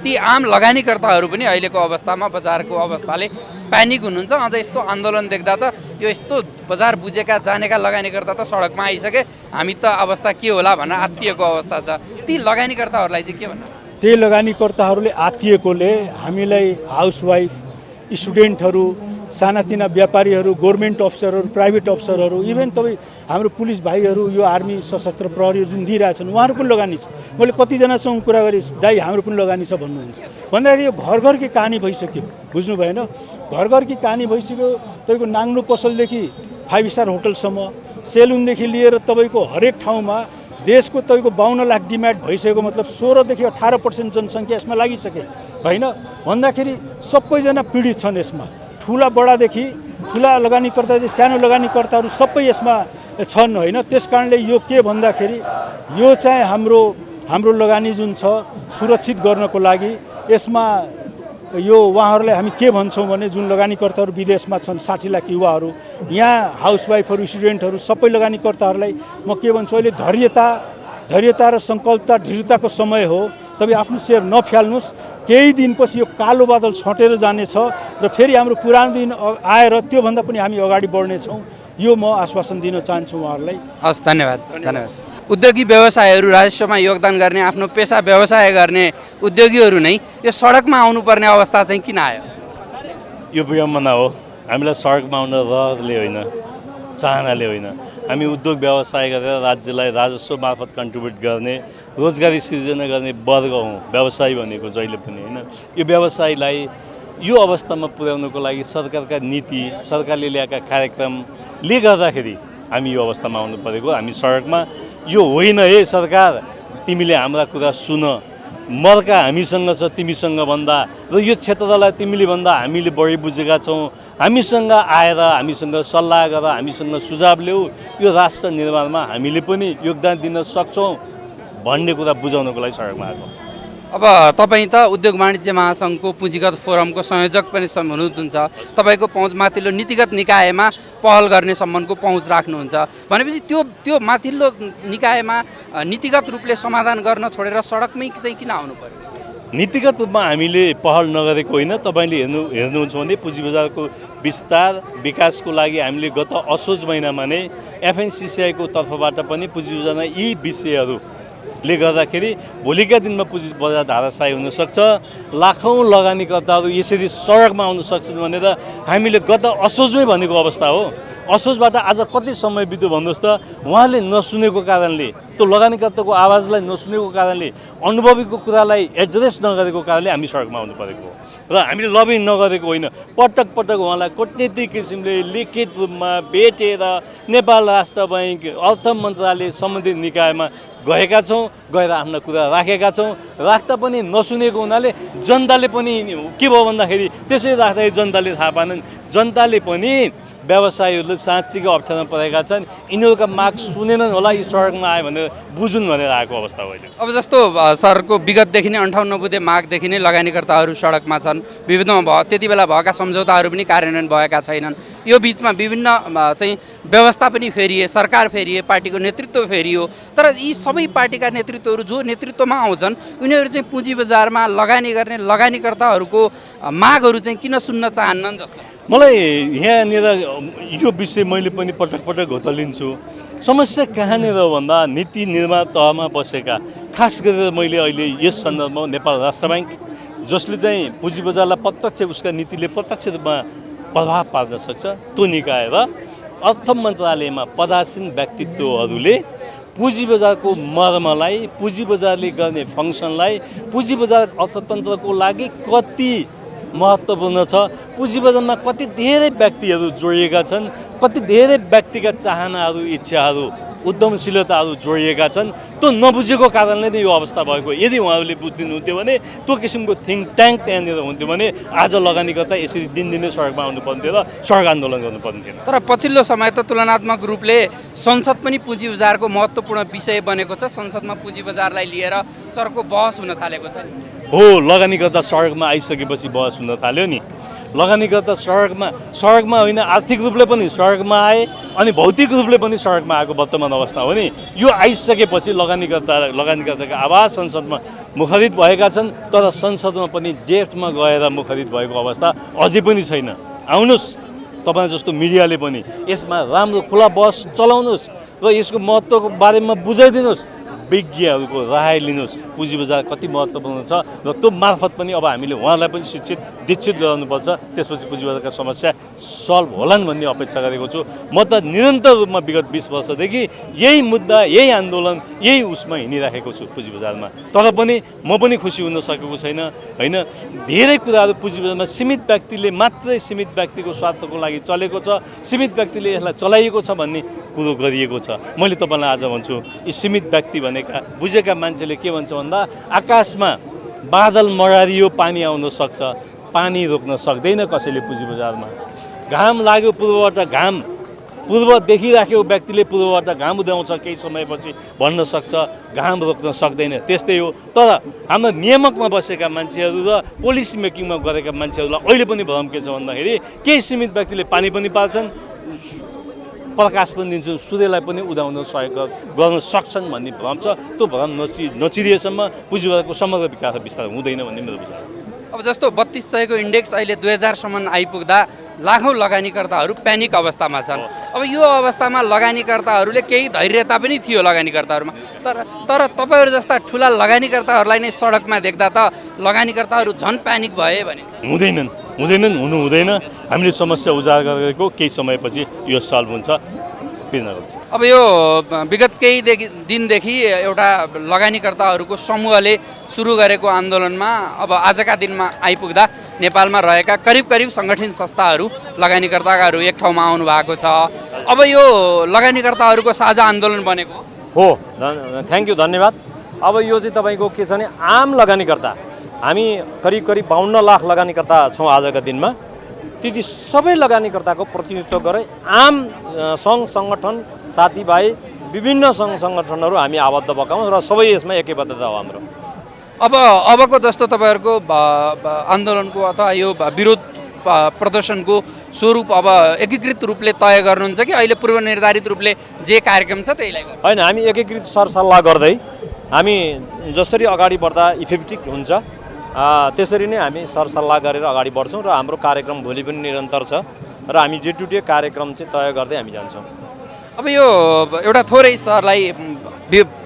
ती आम लगानीकर्ताहरू पनि अहिलेको अवस्थामा बजारको अवस्थाले प्यानिक हुनुहुन्छ। अझ यस्तो आन्दोलन देख्दा त यो यस्तो बजार बुझेका जानेका लगानीकर्ता त सडकमा आइसके, हामी त अवस्था के होला भनेर आत्तिएको अवस्था छ। ती लगानीकर्ताहरूलाई चाहिँ के भन्नु? त्यही लगानीकर्ताहरूले आत्तिएकोले हामीलाई हाउसवाइफ, स्टुडेन्टहरू, सानातिना व्यापारीहरू, गभर्मेन्ट अफिसरहरू, प्राइभेट अफिसरहरू, इभन तपाईँ हाम्रो पुलिस भाइहरू, यो आर्मी सशस्त्र प्रहरीहरू जुन दिइरहेछन् उहाँहरू पनि लगानी छ। मैले कतिजनासँग कुरा गरेँ, दाइ हाम्रो पनि लगानी छ भन्नुहुन्छ। भन्दाखेरि यो घर घरकी कहानी भइसक्यो, बुझ्नु भएन? घर घरकी कहानी भइसक्यो। तपाईँको नाङ्लो पसलदेखि 5 स्टार होटलसम्म, सेलुनदेखि लिएर तपाईँको हरेक ठाउँमा देशको तपाईँको 52 लाख डिमान्ड भइसकेको, मतलब 16 देखि 18% जनसङ्ख्या यसमा लागिसके होइन भन्दाखेरि सबैजना पीडित छन् यसमा। ठुला बडादेखि ठुला लगानीकर्तादेखि सानो लगानीकर्ताहरू सबै यसमा छन् होइन। त्यस कारणले यो के भन्दाखेरि यो चाहिँ हाम्रो लगानी जुन छ सुरक्षित गर्नको लागि यसमा यो उहाँहरूलाई हामी के भन्छौँ भने जुन लगानीकर्ताहरू विदेशमा छन् 60 लाख युवाहरू, यहाँ हाउसवाइफहरू, स्टुडेन्टहरू, सबै लगानीकर्ताहरूलाई म के भन्छु, अहिले धैर्यता र सङ्कल्पता दृढताको समय हो। तपाईँ आफ्नो सेयर नफ्याल्नुहोस्। केही दिनपछि यो कालो बादल छटेर जानेछ र फेरि हाम्रो पुरानो दिन आएर त्योभन्दा पनि हामी अगाडि बढ्नेछौँ। यो म आश्वासन दिन चाहन्छु उहाँहरूलाई। हस्, धन्यवाद। उद्योगी व्यवसायहरू, राजस्वमा योगदान गर्ने, आफ्नो पेसा व्यवसाय गर्ने उद्योगीहरू नै यो सडकमा आउनुपर्ने अवस्था चाहिँ किन आयो? यो विडम्बना हो। हामीलाई सडकमा आउन रहरले होइन, चाहनाले होइन। हामी उद्योग व्यवसाय गरेर राज्यलाई राजस्व मार्फत कन्ट्रिब्युट गर्ने, रोजगारी सिर्जना गर्ने वर्ग हौँ व्यवसायी भनेको जहिले पनि होइन। यो व्यवसायलाई यो अवस्थामा पुर्याउनको लागि सरकारका नीति, सरकारले ल्याएका कार्यक्रमले गर्दाखेरि हामी यो अवस्थामा आउनु परेको। हामी सडकमा यो होइन हे सरकार, तिमीले हाम्रा कुरा सुन, मर्का हामीसँग छ तिमीसँग भन्दा, र यो क्षेत्रलाई तिमीले भन्दा हामीले बढी बुझेका छौँ, हामीसँग आएर हामीसँग सल्लाह गर, हामीसँग सुझाव ल्याऊ, यो राष्ट्र निर्माणमा हामीले पनि योगदान दिन सक्छौँ भन्ने कुरा बुझाउनको लागि सडकमा आएको। अब तपाईँ त उद्योग वाणिज्य महासङ्घको पुँजीगत फोरमको संयोजक पनि हुनुहुन्छ। तपाईँको पहुँच माथिल्लो नीतिगत निकायमा पहल गर्ने सम्मको पहुँच राख्नुहुन्छ भनेपछि त्यो माथिल्लो निकायमा नीतिगत रूपले समाधान गर्न छोडेर सडकमै चाहिँ किन आउनु पर्यो? नीतिगत रूपमा हामीले पहल नगरेको होइन। तपाईँले हेर्नुहुन्छ भने पुँजी बजारको विस्तार विकासको लागि हामीले गत असोज महिनामा नै एफएनसिसिआईको तर्फबाट पनि पुँजी बजारमा यी विषयहरूले गर्दाखेरि भोलिका दिनमा पुँजी बजार धाराशायी हुनसक्छ, लाखौँ लगानीकर्ताहरू यसरी सडकमा आउन सक्छन् भनेर हामीले गत असोजमै भनेको अवस्था हो। असोजबाट आज कति समय बित्यो भन्नुहोस् त। उहाँले नसुनेको कारणले, त्यो लगानीकर्ताको आवाजलाई नसुनेको कारणले, अनुभवीको कुरालाई एड्रेस नगरेको कारणले हामी सडकमा आउनु परेको र हामीले लबिङ नगरेको होइन। पटक पटक उहाँलाई कूटनीतिक किसिमले लिखित रूपमा भेटेर नेपाल राष्ट्र बैङ्क, अर्थ मन्त्रालय सम्बन्धित निकायमा गएका छौँ, गएर आफ्ना कुरा राखेका छौँ। राख्दा पनि नसुनेको हुनाले जनताले पनि के भयो भन्दाखेरि त्यसै राख्दाखेरि जनताले थाहा पाएनन्। जनताले पनि व्यवसायीहरूले साँच्चीकै अप्ठ्यारोमा परेका छन्, यिनीहरूका माग सुनेनन् होला, यी सडकमा आयो भनेर बुझुन् भनेर आएको अवस्था हो। अब जस्तो सरको विगतदेखि नै 58 बुँदे मागदेखि नै लगानीकर्ताहरू सडकमा छन्। विभिन्न त्यति बेला भएका सम्झौताहरू पनि कार्यान्वयन भएका छैनन्। यो बिचमा विभिन्न चाहिँ व्यवस्था पनि फेरिए, सरकार फेरिए, पार्टीको नेतृत्व फेरियो। तर यी सबै पार्टीका नेतृत्वहरू जो नेतृत्वमा आउँछन् उनीहरू चाहिँ पुँजी बजारमा लगानी गर्ने लगानीकर्ताहरूको मागहरू चाहिँ किन सुन्न चाहन्नन् जस्तो मलाई यहाँनिर यो विषय मैले पनि पटक पटक घोतलिन्छु। समस्या कहाँनिर हो भन्दा नीति निर्माण तहमा बसेका, खास गरेर मैले अहिले यस सन्दर्भमा नेपाल राष्ट्र बैङ्क जसले चाहिँ पुँजी बजारलाई प्रत्यक्ष उसका नीतिले प्रत्यक्ष रूपमा प्रभाव पार्न सक्छ त्यो निकाय र अर्थ मन्त्रालयमा पदासीन व्यक्तित्वहरूले पुँजी बजारको मर्मलाई, पुँजी बजारले गर्ने फङ्सनलाई, पुँजी बजार अर्थतन्त्रको लागि कति महत्त्वपूर्ण छ, पुँजी बजारमा कति धेरै व्यक्तिहरू जोडिएका छन्, कति धेरै व्यक्तिगत चाहनाहरू, इच्छाहरू, उद्यमशीलताहरू जोडिएका छन्, त्यो नबुझेको कारणले नै यो अवस्था भएको। यदि उहाँहरूले बुझिदिनुहुन्थ्यो भने त्यो किसिमको थिङ्क ट्याङ्क त्यहाँनिर हुन्थ्यो भने आज लगानीकर्ता यसरी दिनदिनै सडकमा आउनुपर्ने थियो र सडक आन्दोलन गर्नुपर्ने थियो। तर पछिल्लो समय त तुलनात्मक रूपले संसद पनि पुँजी बजारको महत्त्वपूर्ण विषय बनेको छ। संसदमा पुँजी बजारलाई लिएर चर्को बहस हुन थालेको छ। हो, लगानीकर्ता सडकमा आइसकेपछि बहस हुन थाल्यो नि। लगानीकर्ता सडकमा होइन, आर्थिक रूपले पनि सडकमा आए अनि भौतिक रूपले पनि सडकमा आएको वर्तमान अवस्था हो नि। यो आइसकेपछि लगानीकर्ताका आवाज संसदमा मुखरित भएका छन्, तर संसदमा पनि डेप्थमा गएर मुखरित भएको अवस्था अझै पनि छैन। आउनुहोस्, तपाईँ जस्तो मिडियाले पनि यसमा राम्रो खुला बहस चलाउनुहोस् र यसको महत्त्वको बारेमा बुझाइदिनुहोस्, विज्ञहरूको राय लिनुहोस्, पुँजी बजार कति महत्त्वपूर्ण छ र त्यो मार्फत पनि अब हामीले उहाँलाई पनि दीक्षित गराउनुपर्छ। त्यसपछि पुँजी बजारका समस्या सल्भ होलान् भन्ने अपेक्षा गरेको छु। म त निरन्तर रूपमा विगत 20 वर्षदेखि यही मुद्दा, यही आन्दोलन, यही उसमा हिँडिराखेको छु पुँजी बजारमा। तर पनि म पनि खुसी हुन सकेको छैन होइन। धेरै कुराहरू पुँजी बजारमा सीमित व्यक्तिले मात्रै, सीमित व्यक्तिको स्वार्थको लागि चलेको छ, सीमित व्यक्तिले यसलाई चलाइएको छ भन्ने कुरो गरिएको छ। मैले तपाईँलाई आज भन्छु, यी सीमित व्यक्ति भनेका बुझेका मान्छेले के भन्छ भन्दा आकाशमा बादल मगारियो पानी आउन सक्छ, पानी रोक्न सक्दैन कसैले पुँजी बजारमा। घाम लाग्यो पूर्वबाट, घाम पूर्व देखिराखेको व्यक्तिले पूर्वबाट घाम उदाउँछ केही समयपछि भन्न सक्छ, घाम रोक्न सक्दैन। त्यस्तै हो। तर हाम्रो नियामकमा बसेका मान्छेहरू र पोलिसी मेकिङमा गरेका मान्छेहरूलाई अहिले पनि भ्रम के छ भन्दाखेरि केही सीमित व्यक्तिले पानी पनि पाल्छन्, प्रकाश पनि दिन्छन्, सूर्यलाई पनि उदाउन सहयोग गर्न सक्छन् भन्ने भ्रम छ। त्यो भ्रम नचिरिएसम्म पुँजी बजारको समग्र विकास र विस्तार हुँदैन भन्ने मेरो विचार। अब जस्तो 3200को इन्डेक्स अहिले 2000सम्म आइपुग्दा लाखौँ लगानीकर्ताहरू प्यानिक अवस्थामा छन्। अब यो अवस्थामा लगानीकर्ताहरूले केही धैर्यता पनि थियो लगानीकर्ताहरूमा, तर तपाईँहरू जस्ता ठुला लगानीकर्ताहरूलाई नै सडकमा देख्दा त लगानीकर्ताहरू झन् प्यानिक भए भनिन्छ। हुँदैनन्, हुनु हुँदैन। हामीले समस्या उजागर गरेको केही समयपछि यो सल्भ हुन्छ। अब यो विगत केही दिनदेखि एउटा लगानीकर्ताहरूको समूहले सुरु गरेको आन्दोलनमा अब आजका दिनमा आइपुग्दा नेपालमा रहेका करिब सङ्गठित संस्थाहरू लगानीकर्ताहरू एक ठाउँमा आउनु भएको छ। अब यो लगानीकर्ताहरूको साझा आन्दोलन बनेको हो। थ्याङ्क यू, धन्यवाद। अब यो चाहिँ तपाईँको के छ भने आम लगानीकर्ता, हामी करिब 52 लाख लगानीकर्ता छौँ आजका दिनमा। त्यति सबै लगानीकर्ताको प्रतिनिधित्व गरे आम सङ्घ सङ्गठन साथीभाइ विभिन्न सङ्घ सङ्गठनहरू हामी आबद्ध भएका र सबै यसमा एकैबद्धता हो हाम्रो। अबको जस्तो तपाईँहरूको आन्दोलनको अथवा यो विरोध प्रदर्शनको स्वरूप अब एकीकृत रूपले तय गर्नुहुन्छ कि अहिले पूर्व निर्धारित रूपले जे कार्यक्रम छ त्यहीलाई गर्नु? होइन, हामी एकीकृत सरसल्लाह गर्दै हामी जसरी अगाडि बढ्दा इफेक्टिभ हुन्छ त्यसरी नै हामी सरसल्लाह गरेर अगाडि बढ्छौँ र हाम्रो कार्यक्रम भोलि पनि निरन्तर छ र हामी डे टु डे कार्यक्रम चाहिँ तय गर्दै हामी जान्छौँ। अब यो एउटा थोरै सरलाई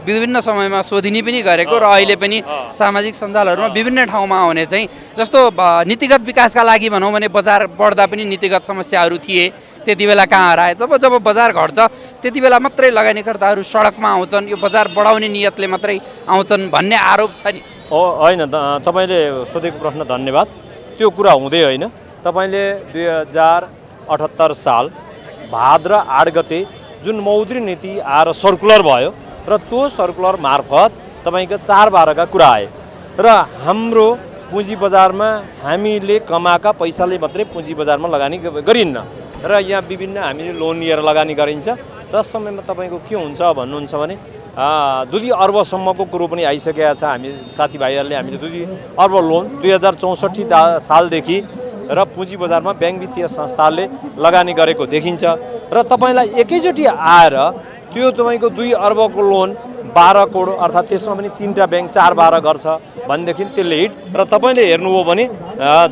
विभिन्न समयमा सोधिनी पनि गरेको र अहिले पनि सामाजिक सञ्जालहरूमा विभिन्न ठाउँमा आउने चाहिँ जस्तो नीतिगत विकासका लागि भनौँ भने बजार बढ्दा पनि नीतिगत समस्याहरू थिए, त्यति बेला कहाँ हराए। जब बजार घट्छ त्यति बेला मात्रै लगानीकर्ताहरू सडकमा आउँछन्, यो बजार बढाउने नियतले मात्रै आउँछन् भन्ने आरोप छ नि। होइन, तपाईँले सोधेको प्रश्न धन्यवाद। त्यो कुरा हुँदै होइन। तपाईँले 2078 साल भाद्र 8 गते जुन मौद्रिक नीति आएर सर्कुलर भयो र त्यो सर्कुलर मार्फत तपाईँको 4/12 कुरा आए र हाम्रो पुँजी बजारमा हामीले कमाएका पैसाले मात्रै पुँजी बजारमा लगानी गरिन्न र यहाँ विभिन्न हामीले लोन लिएर लगानी गरिन्छ। त्यस समयमा तपाईँको के हुन्छ भन्नुहुन्छ भने 2 अर्बसम्मको कुरो पनि आइसकेको छ। हामी साथीभाइहरूले हामीले 2 अर्ब लोन 2064 सालदेखि र पुँजी बजारमा ब्याङ्क वित्तीय संस्थाले लगानी गरेको देखिन्छ र तपाईँलाई एकैचोटि आएर त्यो तपाईँको 2 अर्बको लोन 12 करोड अर्थात् त्यसमा पनि 3टा ब्याङ्क 4/12 गर्छ भनेदेखि त्यसले हिट। र तपाईँले हेर्नुभयो भने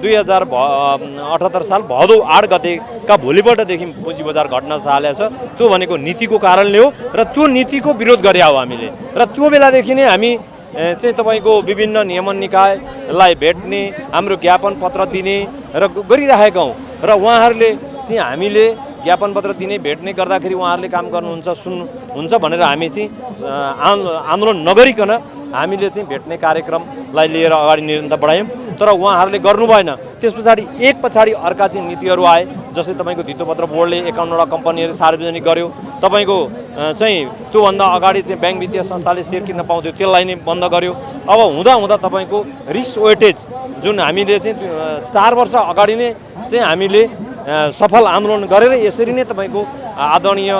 2078 साल भदौ 8 गतेका भोलिपल्टदेखि पुँजी बजार घट्न थालेको छ। त्यो भनेको नीतिको कारणले हो र त्यो नीतिको विरोध गरे हो हामीले र त्यो बेलादेखि नै हामी चाहिँ तपाईँको विभिन्न नियमन निकायलाई भेट्ने, हाम्रो ज्ञापन पत्र दिने र गरिराखेका हौँ। र उहाँहरूले चाहिँ हामीले ज्ञापन पत्र दिने भेट्ने गर्दाखेरि उहाँहरूले काम गर्नुहुन्छ सुन्नुहुन्छ भनेर हामी चाहिँ आन्दोलन नगरिकन हामीले चाहिँ भेट्ने कार्यक्रमलाई लिएर अगाडि निरन्तर बढायौँ। तर उहाँहरूले गर्नु भएन। त्यस पछाडि एक पछाडि अर्का चाहिँ नीतिहरू आए, जस्तै तपाईँको धितोपत्र बोर्डले 51वटा कम्पनीहरू सार्वजनिक गर्यो। तपाईँको चाहिँ त्योभन्दा अगाडि चाहिँ ब्याङ्क वित्तीय संस्थाले सेयर किन्न पाउँथ्यो, त्यसलाई नै बन्द गर्यो। अब हुँदा हुँदा तपाईँको रिस्क वेटेज जुन हामीले चाहिँ 4 वर्ष अगाडि नै चाहिँ हामीले सफल आन्दोलन गरेर यसरी नै तपाईँको आदरणीय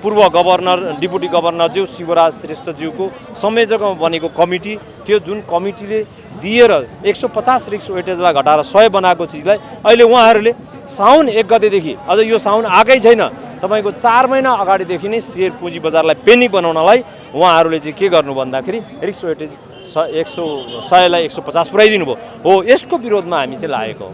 पूर्व गभर्नर डिप्युटी गभर्नरज्यू शिवराज श्रेष्ठज्यूको संयोजकमा बनेको कमिटी थियो, जुन कमिटीले दिएर 150 रिक्स वेटेजलाई घटाएर 100 बनाएको चिजलाई अहिले उहाँहरूले साउन 1 गतेदेखि, अझ यो साउन आएकै छैन, तपाईँको 4 महिना अगाडिदेखि नै सेयर पुँजी बजारलाई पेनिक बनाउनलाई उहाँहरूले चाहिँ के गर्नु भन्दाखेरि रिक्स वेटेज 100लाई 150 पुऱ्याइदिनु भयो हो। यसको विरोधमा हामी चाहिँ लागेको हो।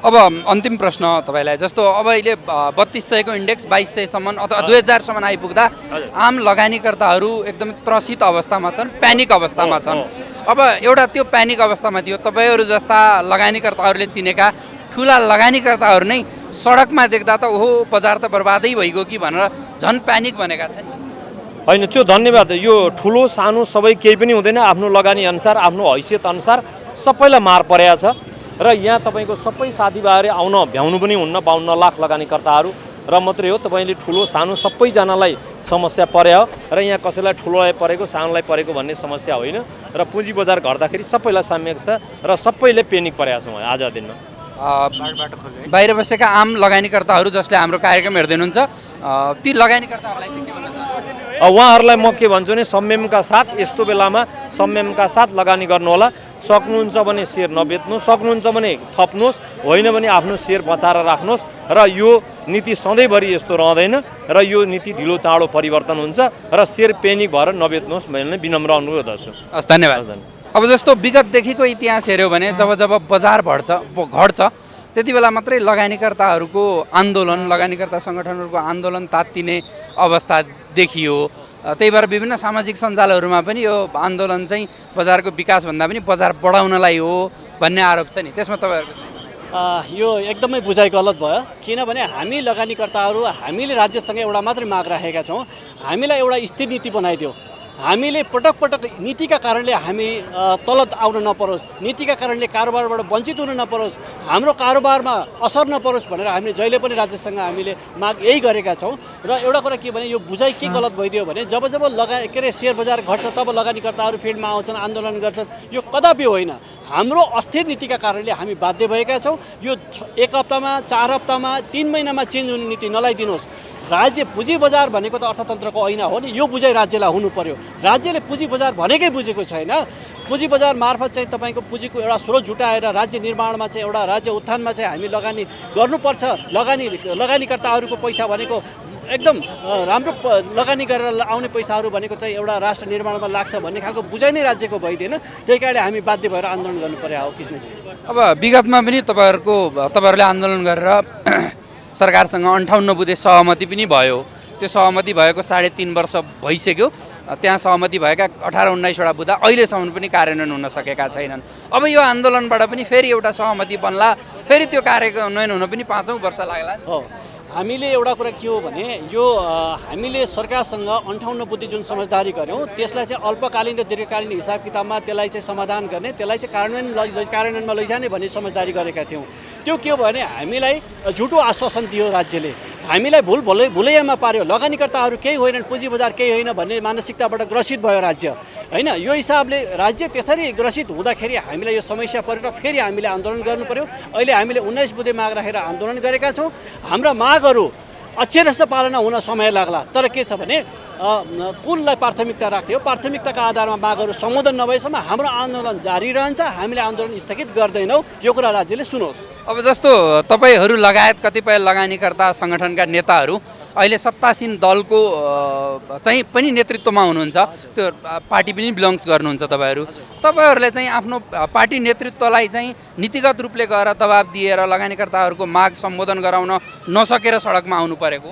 अब अन्तिम प्रश्न तपाईँलाई, जस्तो अब अहिले 3200 को इन्डेक्स 2200सम्म अथवा 2000सम्म आइपुग्दा आम लगानीकर्ताहरू एकदम त्रसित अवस्थामा छन्, प्यानिक अवस्थामा छन्। अब एउटा त्यो प्यानिक अवस्थामा थियो, तपाईँहरू जस्ता लगानीकर्ताहरूले चिनेका ठुला लगानीकर्ताहरू नै सडकमा देख्दा त ओहो बजार त बर्बादै भइगयो कि भनेर झन् प्यानिक बनेका छन्। होइन, त्यो धन्यवाद। यो ठुलो सानो सबै केही पनि हुँदैन, आफ्नो लगानी अनुसार आफ्नो हैसियत अनुसार सबैलाई मार परेको छ। र यहाँ तपाईँको सबै साथीभाइहरू आउन भ्याउनु पनि हुन्न, 52 लाख लगानीकर्ताहरू र मात्रै हो। तपाईँले ठुलो सानो सबैजनालाई समस्या पर्यो र यहाँ कसैलाई ठुलोलाई परेको सानोलाई परेको भन्ने समस्या होइन। र पुँजी बजार घट्दाखेरि सबैलाई साम्यक छ र सबैले पेनिक परेका छौँ आज दिनमा। बाहिर बसेका आम लगानीकर्ताहरू जसले हाम्रो कार्यक्रम हेर्दै हुनुहुन्छ, ती लगानीकर्ताहरूलाई चाहिँ के भन्न चाहनुहुन्छ? उहाँहरूलाई म के भन्छु भने संयमका साथ यस्तो बेलामा संयमका साथ लगानी गर्नु होला। सक्नुहुन्छ भने सेयर नबेच्नु, सक्नुहुन्छ भने थप्नुहोस्, होइन भने आफ्नो सेयर बचाएर राख्नुहोस्। र यो नीति सधैँभरि यस्तो रहँदैन र यो नीति ढिलो चाँडो परिवर्तन हुन्छ र सेयर पेनिक भएर नबेच्नुहोस् भन्ने विनम्र अनुरोध गर्छु। हस्, धन्यवाद। अब जस्तो विगतदेखिको इतिहास हेऱ्यो भने जब जब बजार घट्छ त्यति बेला मात्रै लगानीकर्ताहरूको आन्दोलन, लगानीकर्ता सङ्गठनहरूको आन्दोलन तात्तिने अवस्था देखियो। त्यही भएर विभिन्न सामाजिक सञ्जालहरूमा पनि यो आन्दोलन चाहिँ बजारको विकासभन्दा पनि बजार बढाउनलाई हो भन्ने आरोप छ नि, त्यसमा तपाईँहरूको चाहिँ? यो एकदमै बुझाइ गलत भयो। किनभने हामी लगानीकर्ताहरू हामीले राज्यसँग एउटा मात्रै माग राखेका छौँ, हामीलाई एउटा स्थिर नीति बनाइदियो। हामीले पटक पटक नीतिका कारणले हामी तल आउन नपरोस्, नीतिका कारणले कारोबारबाट वञ्चित हुन नपरोस्, हाम्रो कारोबारमा असर नपरोस् भनेर हामीले जहिले पनि राज्यसँग हामीले माग यही गरेका छौँ। र एउटा कुरा के भने यो बुझाइ के गलत भइदियो भने जब जब सेयर बजार घट्छ तब लगानीकर्ताहरू फिल्डमा आउँछन्, आन्दोलन गर्छन्। यो कदापि होइन। हाम्रो अस्थिर नीतिका कारणले हामी बाध्य भएका छौँ। यो 1 हप्तामा, 4 हप्तामा, 3 महिनामा चेन्ज हुने नीति नलाइदिनुहोस्। राज्य पुँजी बजार भनेको त अर्थतन्त्रको ऐना हो नि, यो बुझाइ राज्यलाई हुनु पर्यो। राज्यले पुँजी बजार भनेकै बुझेको छैन। पुँजी बजार मार्फत चाहिँ तपाईँको पुँजीको एउटा स्रोत जुटाएर राज्य निर्माणमा चाहिँ एउटा राज्य उत्थानमा चाहिँ हामी लगानी गर्नुपर्छ। लगानीकर्ताहरूको पैसा भनेको एकदम राम्रो लगानी गरेर आउने पैसाहरू भनेको चाहिँ एउटा राष्ट्र निर्माणमा लाग्छ भन्ने खालको बुझाइ नै राज्यको भइदिएन। त्यही कारणले हामी बाध्य भएर आन्दोलन गर्नु पर्यो हो कृष्णजी। अब विगतमा पनि तपाईँहरूले आन्दोलन गरेर सरकारसँग 58 बुँदे सहमति पनि भयो। त्यो सहमति भएको 3.5 वर्ष भइसक्यो। त्यहाँ सहमति भएका 18-19वटा बुँदा अहिलेसम्म पनि कार्यान्वयन हुन सकेका छैनन्। अब यो आन्दोलनबाट पनि फेरि एउटा सहमति बन्ला, फेरि त्यो कार्यान्वयन हुन पनि 5औं वर्ष लाग्ला। हो, हामीले एउटा कुरा के हो भने यो हामीले सरकारसँग 58 बुँदे जुन समझदारी गऱ्यौँ त्यसलाई चाहिँ अल्पकालीन र दीर्घकालीन हिसाब किताबमा त्यसलाई चाहिँ समाधान गर्ने, त्यसलाई चाहिँ कार्यान्वयनमा लैजाने भन्ने समझदारी गरेका थियौँ। त्यो के हो भने हामीलाई झुटो आश्वासन दियो राज्यले, हामीलाई भुलैयामा पार्यो। लगानीकर्ताहरू केही होइनन्, पुँजी बजार केही होइन भन्ने मानसिकताबाट ग्रसित भयो राज्य, होइन? यो हिसाबले राज्य त्यसरी ग्रसित हुँदाखेरि हामीलाई यो समस्या परेर फेरि हामीले आन्दोलन गर्नु पर्यो। अहिले हामीले 19 बुँदे माग राखेर आन्दोलन गरेका छौँ। हाम्रा मागहरू अक्षरशः पालना हुन समय लाग्ला। तर के छ भने कुललाई प्राथमिकता राख्थ्यो, प्राथमिकताका आधारमा मागहरू सम्बोधन नभएसम्म हाम्रो आन्दोलन जारी रहन्छ। हामीले आन्दोलन स्थगित गर्दैनौँ, यो कुरा राज्यले सुनोस्। अब जस्तो तपाईँहरू लगायत कतिपय लगानीकर्ता सङ्गठनका नेताहरू अहिले सत्तासीन दलको चाहिँ पनि नेतृत्वमा हुनुहुन्छ, त्यो पार्टी पनि बिलोङ्स गर्नुहुन्छ तपाईँहरूले चाहिँ आफ्नो पार्टी नेतृत्वलाई चाहिँ नीतिगत रूपले गएर दबाब दिएर लगानीकर्ताहरूको माग सम्बोधन गराउन नसकेर सडकमा आउनु परेको?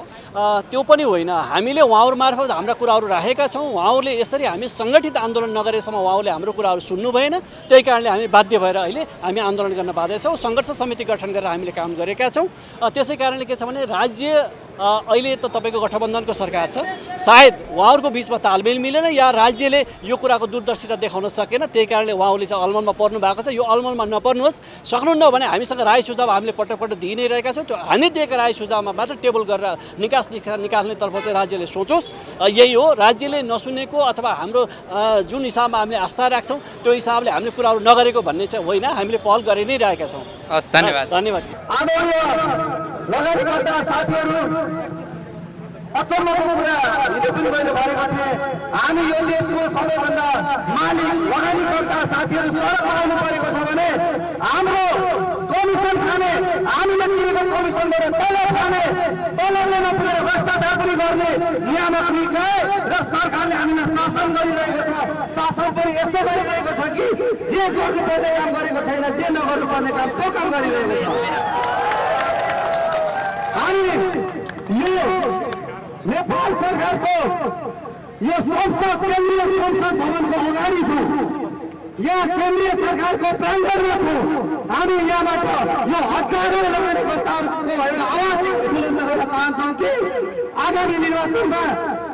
त्यो पनि होइन। हामीले उहाँहरू मार्फत हाम्रा कुराहरू राखेका छौँ। उहाँहरूले यसरी हामी सङ्गठित आन्दोलन नगरेसम्म उहाँहरूले हाम्रो कुराहरू सुन्नु भएन। त्यही कारणले हामी बाध्य भएर अहिले हामी आन्दोलन गर्न बाध्य छौँ। सङ्घर्ष समिति गठन गरेर हामीले काम गरेका छौँ। त्यसै कारणले के छ भने राज्य अहिले त तपाईँको गठबन्धनको सरकार छ, सायद उहाँहरूको बिचमा तालमेल मिलेन या राज्यले यो कुराको दूरदर्शिता देखाउन सकेन। त्यही कारणले उहाँहरूले चाहिँ अलमलमा पर्नु भएको छ। यो अलमलमा नपर्नुहोस्, सक्नुहुन्न भने हामीसँग राय सुझाव हामीले पटक पटक दिइ नै रहेका छौँ। त्यो हामी दिएका राय सुझावमा मात्र टेबल गरेर निकाल्नेतर्फ चाहिँ राज्यले सोचोस्। यही हो, राज्यले नसुनेको अथवा हाम्रो जुन हिसाबमा हामीले आस्था राख्छौँ त्यो हिसाबले हामीले कुराहरू नगरेको भन्ने चाहिँ होइन, हामीले पहल गरि नै रहेका छौँ। हस्, धन्यवाद। धन्यवाद। लगानीकर्ता साथीहरू, अचम्मको कुरा हिजो पनि मैले भनेको थिएँ, हामी यो देशको सबैभन्दा मालिक लगानीकर्ता साथीहरू सडक बनाउनु परेको छ भने हाम्रो कमिसन खाने, हामीले तिरेको कमिसनबाट तलब खाने, तलबले नपुगेर भ्रष्टाचार पनि गर्ने नियामक निकाय र सरकारले हामीलाई शासन गरिरहेको छ। शासन पनि यस्तो गरिरहेको छ कि जे गर्नुपर्ने काम गरेको छैन, जे नगर्नुपर्ने काम त्यो काम गरिरहेको छ। हामी यो नेपाल सरकारको यो संसद, केन्द्रीय संसद भवनको अगाडि छौँ। यहाँ केन्द्रीय सरकारको प्राङ्गणमा छौँ। हामी यहाँबाट यो हजारौँ लगानीकर्ताहरूको एउटा आवाज बुलन्द गर्न चाहन्छौँ कि आगामी निर्वाचनमा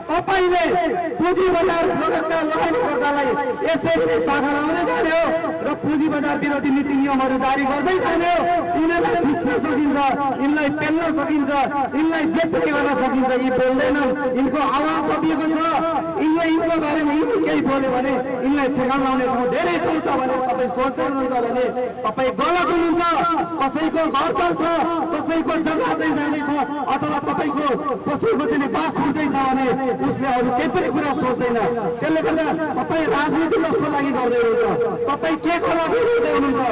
तपाईँले पुँजी बजार लगायतका लगानीकर्तालाई यसरी नै पाखा लाउँदै जाने हो र पुँजी बजार विरोधी नीति नियमहरू जारी गर्दै जाने हो। यिनीहरूलाई थिच्न सकिन्छ, यिनलाई पेल्न सकिन्छ, यिनलाई जे पनि गर्न सकिन्छ। यी बोल्दैनन्, यिनको आवाज दबिएको छ। यिनले यिनको बारेमा यिनी केही बोल्यो भने यिनलाई ठेगान लाउने ठाउँ धेरै ठाउँ छ भने तपाईँ सोच्दै हुनुहुन्छ भने तपाईँ गलत हुनुहुन्छ। कसैको घर चल्छ, कसैको जग्गा चाहिँ जाँदैछ अथवा तपाईँको कसैको चाहिँ बास उठ्दैछ भने उसले अरू केही पनि कुरा सोच्दैन। त्यसले गर्दा तपाईँ राजनीति जसको लागि गर्दै हुनुहुन्छ, तपाईँ के को लागि गर्दै हुनुहुन्छ?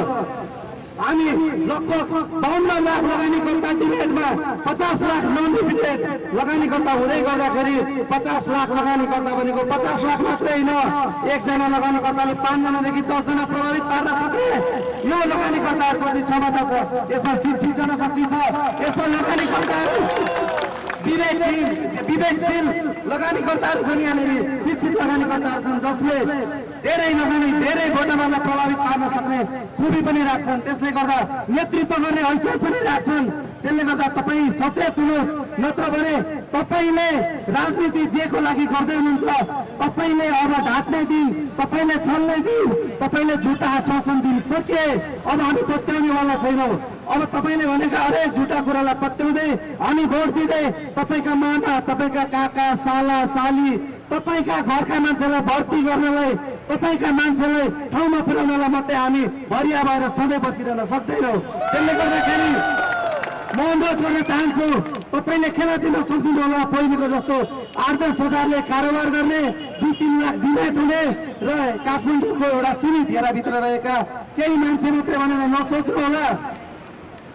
हामी लगभग 52 लाख लगानीकर्ता डिमेटमा 50 लाख नन रिपिटेड लगानीकर्ता हुँदै गर्दाखेरि 50 लाख लगानीकर्ता भनेको 50 लाख मात्रै होइन, एकजना लगानीकर्ताले 5 जनादेखि 10 जना प्रभावित पार्न सक्ने यो लगानीकर्ताहरूको चाहिँ क्षमता छ। यसमा शिक्षित जनशक्ति छ, यसमा लगानीकर्ताहरू विवेकशील लगानीकर्ताहरू छन्, यहाँनिर शिक्षित लगानीकर्ताहरू छन् जसले धेरै लगानी, धेरै घटनालाई प्रभावित पार्न सक्ने खुबी पनि राख्छन्। त्यसले गर्दा नेतृत्व गर्ने हैसियत पनि राख्छन्। त्यसले गर्दा तपाईँ सचेत हुनुहोस्, नत्र भने तपाईँले राजनीति जेको लागि गर्दै हुनुहुन्छ, तपाईँले अब ढाट्ने दिन, तपाईँले छल्ने दिन, तपाईँले झुटा आश्वासन दिन सके। अब हामी पत्याउनेवाला छैनौँ। अब तपाईँले भनेका हरेक झुटा कुरालाई पत्याउँदै हामी भोट दिँदै तपाईँका मामा, तपाईँका काका, साला, साली, तपाईँका घरका मान्छेलाई भर्ती गर्नलाई, तपाईँका मान्छेलाई ठाउँमा पुर्याउनलाई मात्रै हामी भरिया भएर सधैँ बसिरहन सक्दैनौँ। त्यसले गर्दाखेरि म अनुरोध गर्न चाहन्छु, तपाईँले खेलाची नसम्झिनु होला। पहिलेको जस्तो 8-10 हजारले कारोबार गर्ने, 2-3 लाख बिमार हुने र काठमाडौँको एउटा सीमित घेराभित्र रहेका केही मान्छे मात्रै भनेर नसोच्नु होला।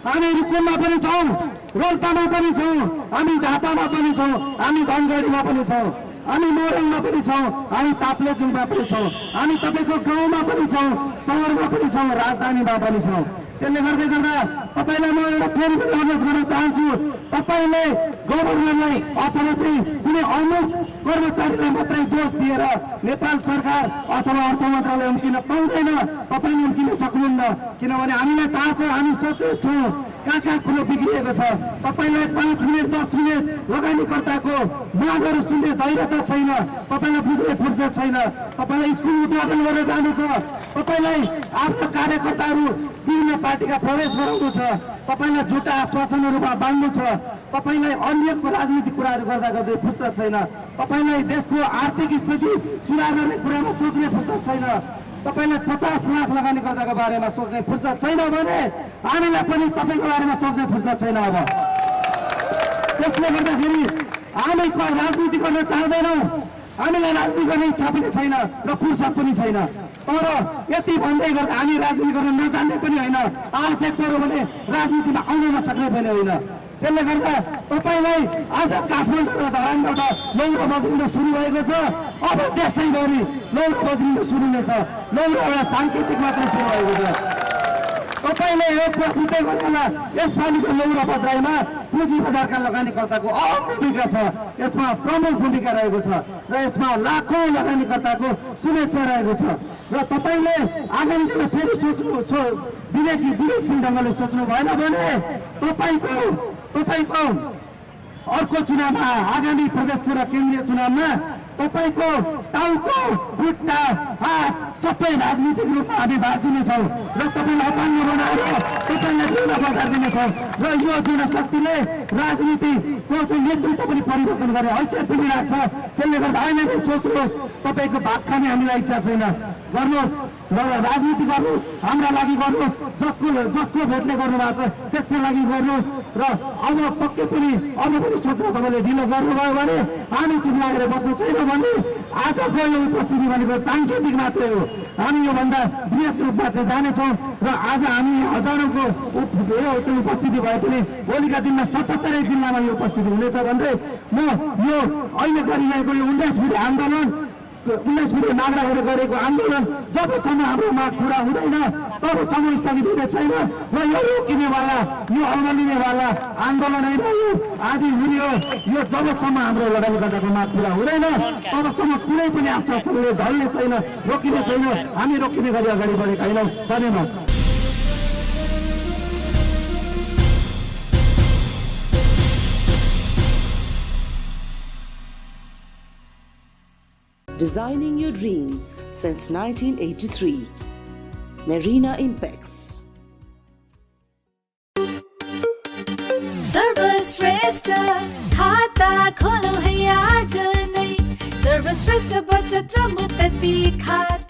हामी रुकुममा पनि छौँ, रोल्पामा पनि छौँ, हामी झापामा पनि छौँ, हामी धनगढीमा पनि छौँ, हामी मोरङमा पनि छौँ, हामी ताप्लेजुङमा पनि छौँ, हामी तपाईँको गाउँमा पनि छौँ, सहरमा पनि छौँ, राजधानीमा पनि छौँ। त्यसले गर्दा तपाईँलाई म एउटा फेरि पनि अनुरोध गर्न चाहन्छु, तपाईँले गभर्नरलाई अथवा चाहिँ कुनै अमुक कर्मचारीलाई मात्रै दोष दिएर नेपाल सरकार अथवा अर्थ मन्त्रालय उम्किन पाउँदैन। तपाईँले उम्किन सक्नुहुन्न, किनभने हामीलाई थाहा छ, हामी सचेत छौँ कहाँ कुरो बिग्रिएको छ। तपाईँलाई 5 मिनट 10 मिनट लगानीकर्ताको मागहरू सुन्ने धैर्यता छैन, तपाईँलाई बुझ्ने फुर्सद छैन। तपाईँलाई स्कुल उद्घाटन गरेर जानु छ, तपाईँलाई आफ्नो कार्यकर्ताहरू विभिन्न पार्टीका प्रवेश गराउनु छ, तपाईँलाई झुटा आश्वासनहरूमा बाँध्नु छ, तपाईँलाई अन्यको राजनीतिक कुराहरू गर्दा गर्दै फुर्सद छैन, तपाईँलाई देशको आर्थिक स्थिति सुधार गर्ने कुरामा सोच्ने फुर्सद छैन, तपाईँलाई 50 लाख लगानीकर्ताको बारेमा सोच्ने फुर्सद छैन भने हामीलाई पनि तपाईँको बारेमा सोच्ने फुर्सद छैन। अब त्यसले गर्दाखेरि हामी राजनीति गर्न चाहँदैनौँ, हामीलाई राजनीति गर्ने इच्छा पनि छैन र फुर्सद पनि छैन। तर यति भन्दै गर्दा हामी राजनीति गर्न नजान्ने पनि होइन, आवश्यक पऱ्यो भने राजनीतिमा आउन नसक्ने पनि होइन। त्यसले गर्दा तपाईँलाई आज काठमाडौँ र धरानबाट लौरो बज्रिन सुरु भएको छ, अब देशैभरि लौरो बज्रिन सुरु हुनेछ। लौरो एउटा साङ्केतिक मात्र सुरु भएको छ। तपाईँलाई तपाईँले बुझ्दै गर्नुहोला यसपालिको लौरा बजारमा पुँजी बजारका लगानीकर्ताको अहम भूमिका छ, यसमा प्रमुख भूमिका रहेको छ र यसमा लाखौँ लगानीकर्ताको शुभेच्छा रहेको छ र तपाईँले आगामी दिनमा फेरि विवेकशील ढङ्गले सोच्नु भएन भने तपाईँको अर्को चुनावमा आगामी प्रदेशको र केन्द्रीय चुनावमा तपाईँको टाउको खुट्टा हात सबै राजनीतिक रूपमा हामी बाँचिदिनेछौँ र तपाईँलाई अपाङ्ग बनाएर तपाईँलाई जिउन बजार दिनेछौँ र यो जनशक्तिले राजनीतिको चाहिँ नेतृत्व पनि परिवर्तन गर्ने हैसियत पनि राख्छ। त्यसले गर्दा अहिले पनि सोच्नुहोस्, तपाईँको भात खाने हामीलाई इच्छा छैन, गर्नुहोस् र राजनीति गर्नुहोस्, हाम्रा लागि गर्नुहोस्, जसको भोटले गर्नुभएको छ त्यसका लागि गर्नुहोस् र अब पक्कै पनि सोच्न तपाईँले ढिलो गर्नुभयो भने हामी चुप लागेर बस्नु छैन भन्ने आजको यो उपस्थिति भनेको साङ्केतिक मात्रै हो। हामी योभन्दा बृहत रूपमा चाहिँ जानेछौँ र आज हामी हजारौँको उपस्थिति भए पनि भोलिका दिनमा 77 जिल्लामा यो उपस्थिति हुनेछ भन्दै म यो अहिले गरिरहेको यो 19 बुढी आन्दोलन 19 बुढी माग राखेर गरेको आन्दोलन जबसम्म हाम्रो माग पुरा हुँदैन तबसम्म स्थगित हुने छैन र यो रोकिनेवाला यो अमलिनेवाला आन्दोलन होइन, यो आदि हुने हो। यो जबसम्म हाम्रो लगानीकर्ताको माग पुरा हुँदैन तबसम्म कुनै पनि आश्वासनले ढल्ने छैन, रोकिने छैन। हामी रोकिने गरी अगाडि बढेका होइनौँ। धन्यवाद। Designing your dreams since 1983. Marina Impex. सर्वश्रेष्ठ खाता खोलो है आज नै, सर्वश्रेष्ठ बचत र मुक्ति खाता।